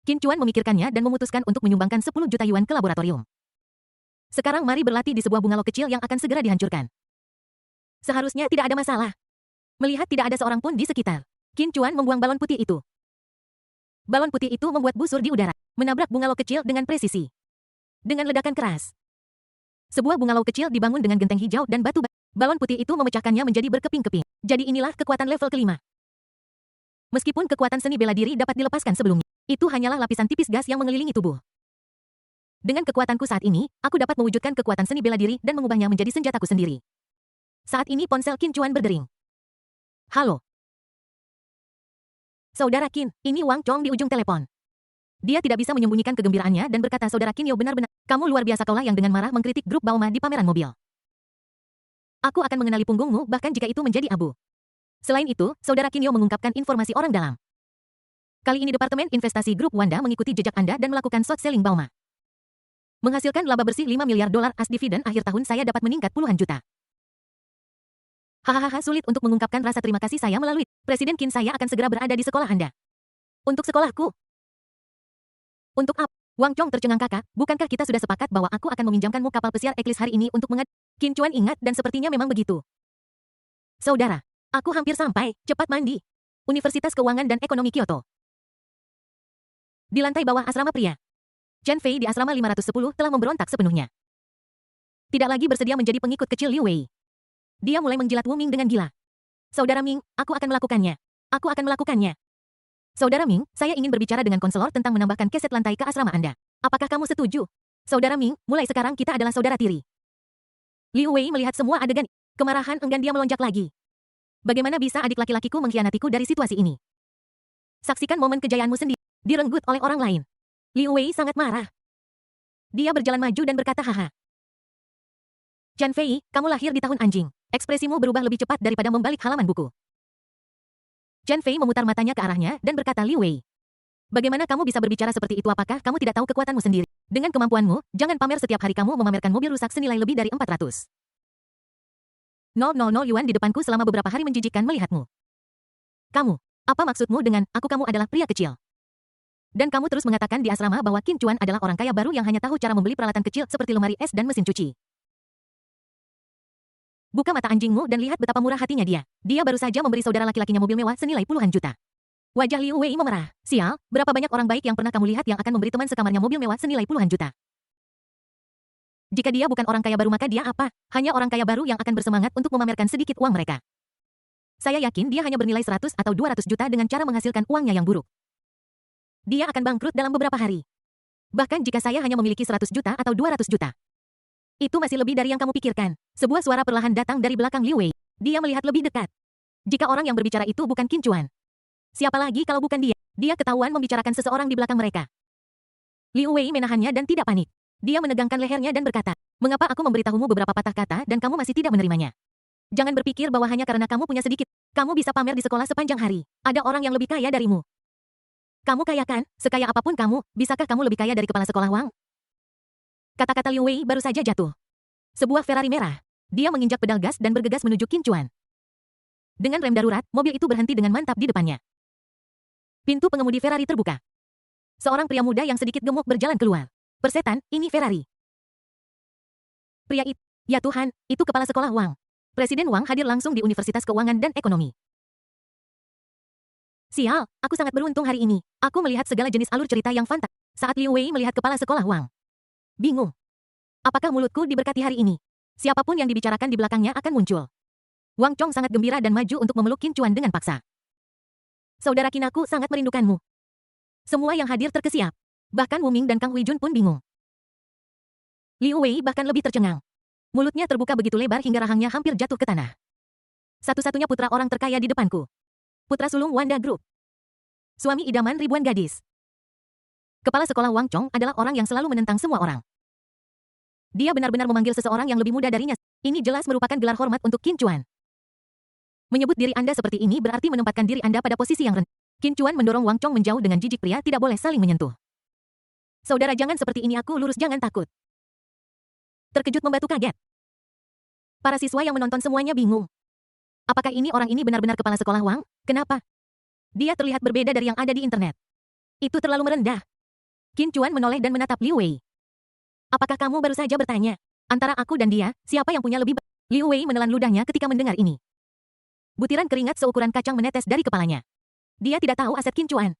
Qin Chuan memikirkannya dan memutuskan untuk menyumbangkan 10 juta yuan ke laboratorium. Sekarang mari berlatih di sebuah bungalow kecil yang akan segera dihancurkan. Seharusnya tidak ada masalah. Melihat tidak ada seorang pun di sekitar, Qin Chuan membuang balon putih itu. Balon putih itu membuat busur di udara, menabrak bungalow kecil dengan presisi. Dengan ledakan keras. Sebuah bungalow kecil dibangun dengan genteng hijau dan batu. Balon putih itu memecahkannya menjadi berkeping-keping. Jadi inilah kekuatan level kelima. Meskipun kekuatan seni bela diri dapat dilepaskan sebelumnya, itu hanyalah lapisan tipis gas yang mengelilingi tubuh. Dengan kekuatanku saat ini, aku dapat mewujudkan kekuatan seni bela diri dan mengubahnya menjadi senjataku sendiri. Saat ini ponsel Qin Chuan berdering. Halo. Saudara Qin, ini Wang Chong di ujung telepon. Dia tidak bisa menyembunyikan kegembiraannya dan berkata, Saudara Qin Yo benar-benar, kamu luar biasa kaulah yang dengan marah mengkritik grup Baoma di pameran mobil. Aku akan mengenali punggungmu bahkan jika itu menjadi abu. Selain itu, Saudara Qin Yo mengungkapkan informasi orang dalam. Kali ini Departemen Investasi Grup Wanda mengikuti jejak Anda dan melakukan short selling Baoma. Menghasilkan laba bersih 5 miliar dolar as dividen akhir tahun saya dapat meningkat puluhan juta. Hahaha, sulit untuk mengungkapkan rasa terima kasih saya melalui Presiden Qin. Saya akan segera berada di sekolah Anda. Untuk sekolahku. Untuk apa? Wang Chong tercengang, kakak, bukankah kita sudah sepakat bahwa aku akan meminjamkanmu kapal pesiar Eklis hari ini untuk Qin Chuan ingat dan sepertinya memang begitu. Saudara, aku hampir sampai, cepat mandi. Universitas Keuangan dan Ekonomi Kyoto. Di lantai bawah asrama pria. Chen Fei di asrama 510 telah memberontak sepenuhnya. Tidak lagi bersedia menjadi pengikut kecil Liu Wei. Dia mulai menjilat Wu Ming dengan gila. Saudara Ming, aku akan melakukannya. Aku akan melakukannya. Saudara Ming, saya ingin berbicara dengan konselor tentang menambahkan keset lantai ke asrama Anda. Apakah kamu setuju? Saudara Ming, mulai sekarang kita adalah saudara tiri. Liu Wei melihat semua adegan. Kemarahan enggan dia melonjak lagi. Bagaimana bisa adik laki-lakiku mengkhianatiku dari situasi ini? Saksikan momen kejayaanmu sendiri. Direnggut oleh orang lain. Liu Wei sangat marah. Dia berjalan maju dan berkata, haha. Chen Fei, kamu lahir di tahun anjing. Ekspresimu berubah lebih cepat daripada membalik halaman buku. Chen Fei memutar matanya ke arahnya dan berkata, Liu Wei. Bagaimana kamu bisa berbicara seperti itu? Apakah kamu tidak tahu kekuatanmu sendiri? Dengan kemampuanmu, jangan pamer setiap hari kamu memamerkan mobil rusak senilai lebih dari 400. 000 yuan di depanku selama beberapa hari menjijikkan melihatmu. Kamu, apa maksudmu dengan, kamu adalah pria kecil? Dan kamu terus mengatakan di asrama bahwa Qin Chuan adalah orang kaya baru yang hanya tahu cara membeli peralatan kecil seperti lemari es dan mesin cuci. Buka mata anjingmu dan lihat betapa murah hatinya dia. Dia baru saja memberi saudara laki-lakinya mobil mewah senilai puluhan juta. Wajah Liu Wei memerah. Sial, berapa banyak orang baik yang pernah kamu lihat yang akan memberi teman sekamarnya mobil mewah senilai puluhan juta? Jika dia bukan orang kaya baru maka dia apa? Hanya orang kaya baru yang akan bersemangat untuk memamerkan sedikit uang mereka. Saya yakin dia hanya bernilai 100 atau 200 juta dengan cara menghasilkan uangnya yang buruk. Dia akan bangkrut dalam beberapa hari. Bahkan jika saya hanya memiliki 100 juta atau 200 juta. Itu masih lebih dari yang kamu pikirkan. Sebuah suara perlahan datang dari belakang Liu Wei. Dia melihat lebih dekat. Jika orang yang berbicara itu bukan Qin Chuan. Siapa lagi kalau bukan dia? Dia ketahuan membicarakan seseorang di belakang mereka. Liu Wei menahannya dan tidak panik. Dia menegangkan lehernya dan berkata, mengapa aku memberitahumu beberapa patah kata dan kamu masih tidak menerimanya? Jangan berpikir bahwa hanya karena kamu punya sedikit, kamu bisa pamer di sekolah sepanjang hari. Ada orang yang lebih kaya darimu. Kamu kaya kan? Sekaya apapun kamu, bisakah kamu lebih kaya dari kepala sekolah Wang? Kata-kata Liu Wei baru saja jatuh. Sebuah Ferrari merah. Dia menginjak pedal gas dan bergegas menuju Qin Chuan. Dengan rem darurat, mobil itu berhenti dengan mantap di depannya. Pintu pengemudi Ferrari terbuka. Seorang pria muda yang sedikit gemuk berjalan keluar. Persetan, ini Ferrari. Pria itu, ya Tuhan, itu kepala sekolah Wang. Presiden Wang hadir langsung di Universitas Keuangan dan Ekonomi. Sial, aku sangat beruntung hari ini. Aku melihat segala jenis alur cerita yang fantastis. Saat Liu Wei melihat kepala sekolah Wang. Bingung. Apakah mulutku diberkati hari ini? Siapapun yang dibicarakan di belakangnya akan muncul. Wang Chong sangat gembira dan maju untuk memeluk Qin Chuan dengan paksa. Saudara Qin, aku sangat merindukanmu. Semua yang hadir terkesiap. Bahkan Wu Ming dan Kang Huijun pun bingung. Liu Wei bahkan lebih tercengang. Mulutnya terbuka begitu lebar hingga rahangnya hampir jatuh ke tanah. Satu-satunya putra orang terkaya di depanku. Putra sulung Wanda Group. Suami idaman ribuan gadis. Kepala sekolah Wang Chong adalah orang yang selalu menentang semua orang. Dia benar-benar memanggil seseorang yang lebih muda darinya. Ini jelas merupakan gelar hormat untuk Qin Chuan. Menyebut diri Anda seperti ini berarti menempatkan diri Anda pada posisi yang rendah. Qin Chuan mendorong Wang Chong menjauh dengan jijik. Pria tidak boleh saling menyentuh. Saudara, jangan seperti ini, aku lurus, jangan takut. Terkejut membatu kaget. Para siswa yang menonton semuanya bingung. Apakah ini orang ini benar-benar kepala sekolah Wang? Kenapa? Dia terlihat berbeda dari yang ada di internet. Itu terlalu merendah. Qin Chuan menoleh dan menatap Liu Wei. Apakah kamu baru saja bertanya? Antara aku dan dia, siapa yang punya lebih Liu Wei menelan ludahnya ketika mendengar ini. Butiran keringat seukuran kacang menetes dari kepalanya. Dia tidak tahu aset Qin Chuan.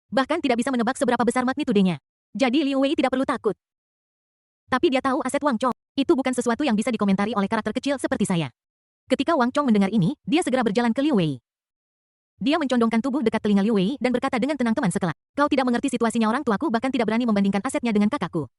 Bahkan tidak bisa menebak seberapa besar magnitudenya. Jadi Liu Wei tidak perlu takut. Tapi dia tahu aset Wang Chong. Itu bukan sesuatu yang bisa dikomentari oleh karakter kecil seperti saya. Ketika Wang Chong mendengar ini, dia segera berjalan ke Liu Wei. Dia mencondongkan tubuh dekat telinga Liu Wei dan berkata dengan tenang, teman sekelak. Kau tidak mengerti situasinya, orang tuaku bahkan tidak berani membandingkan asetnya dengan kakakku.